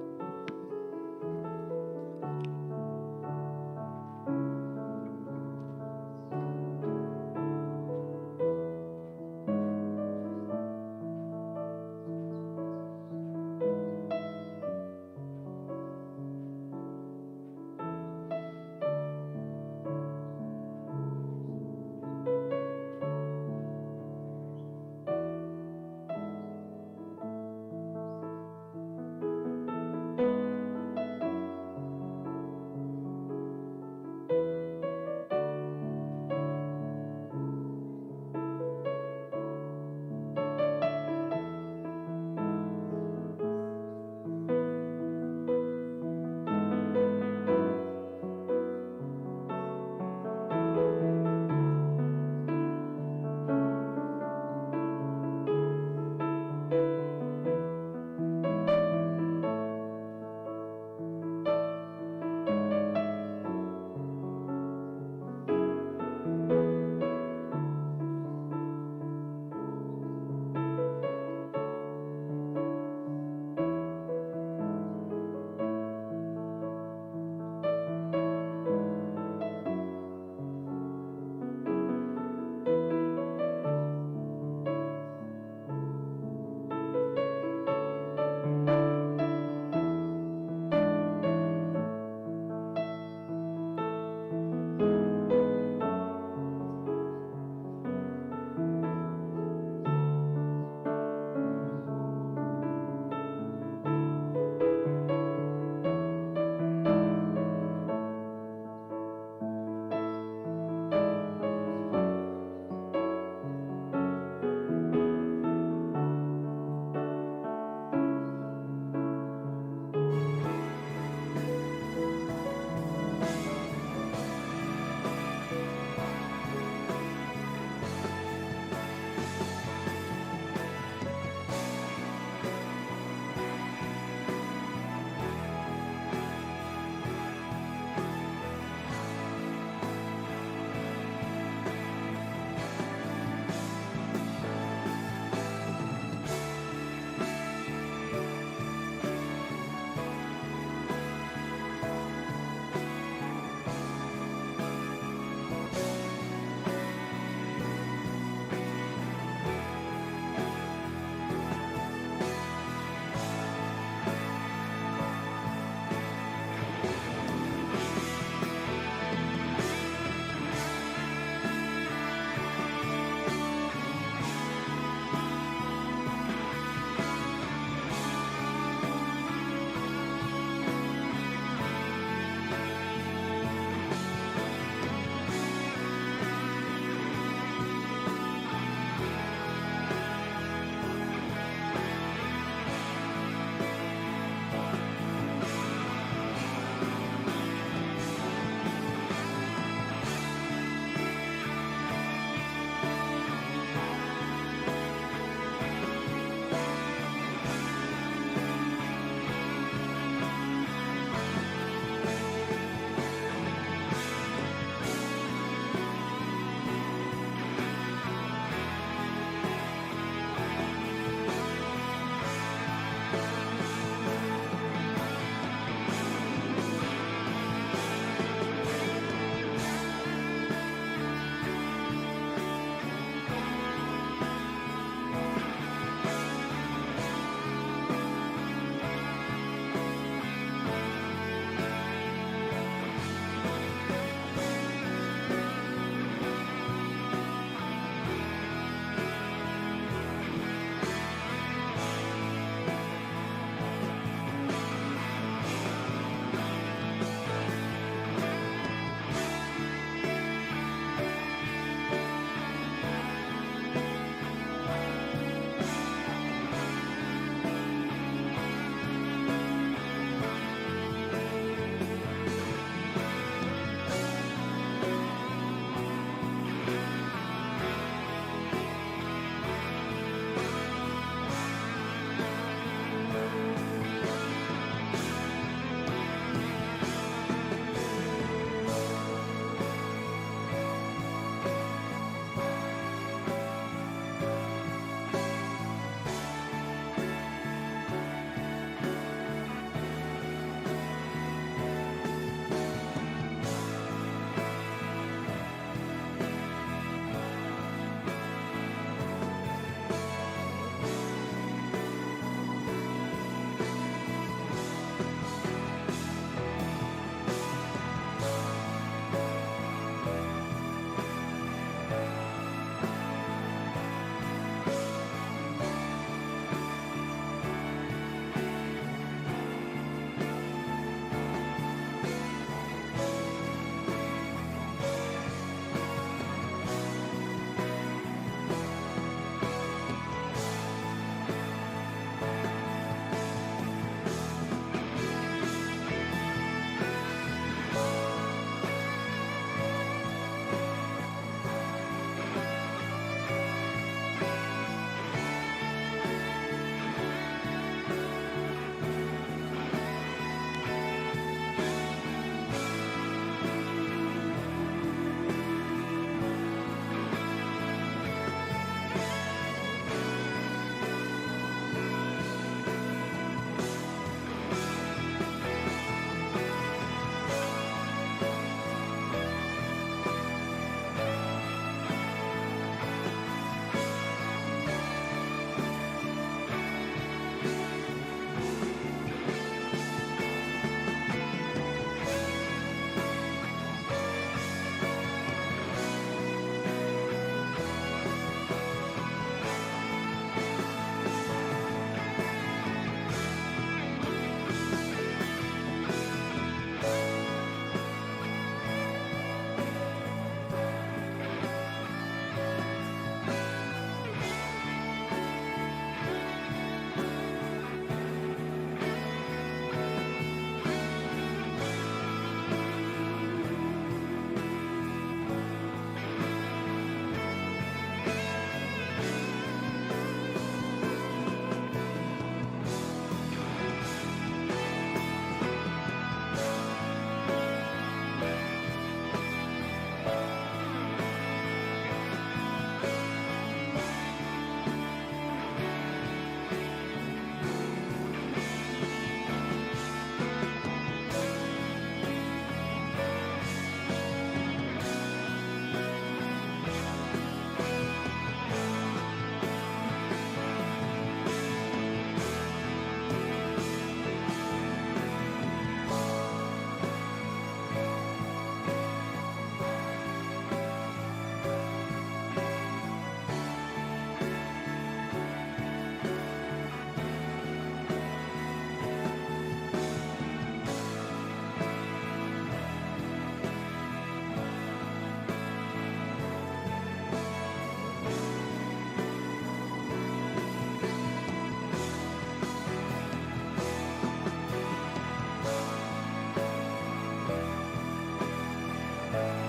아멘.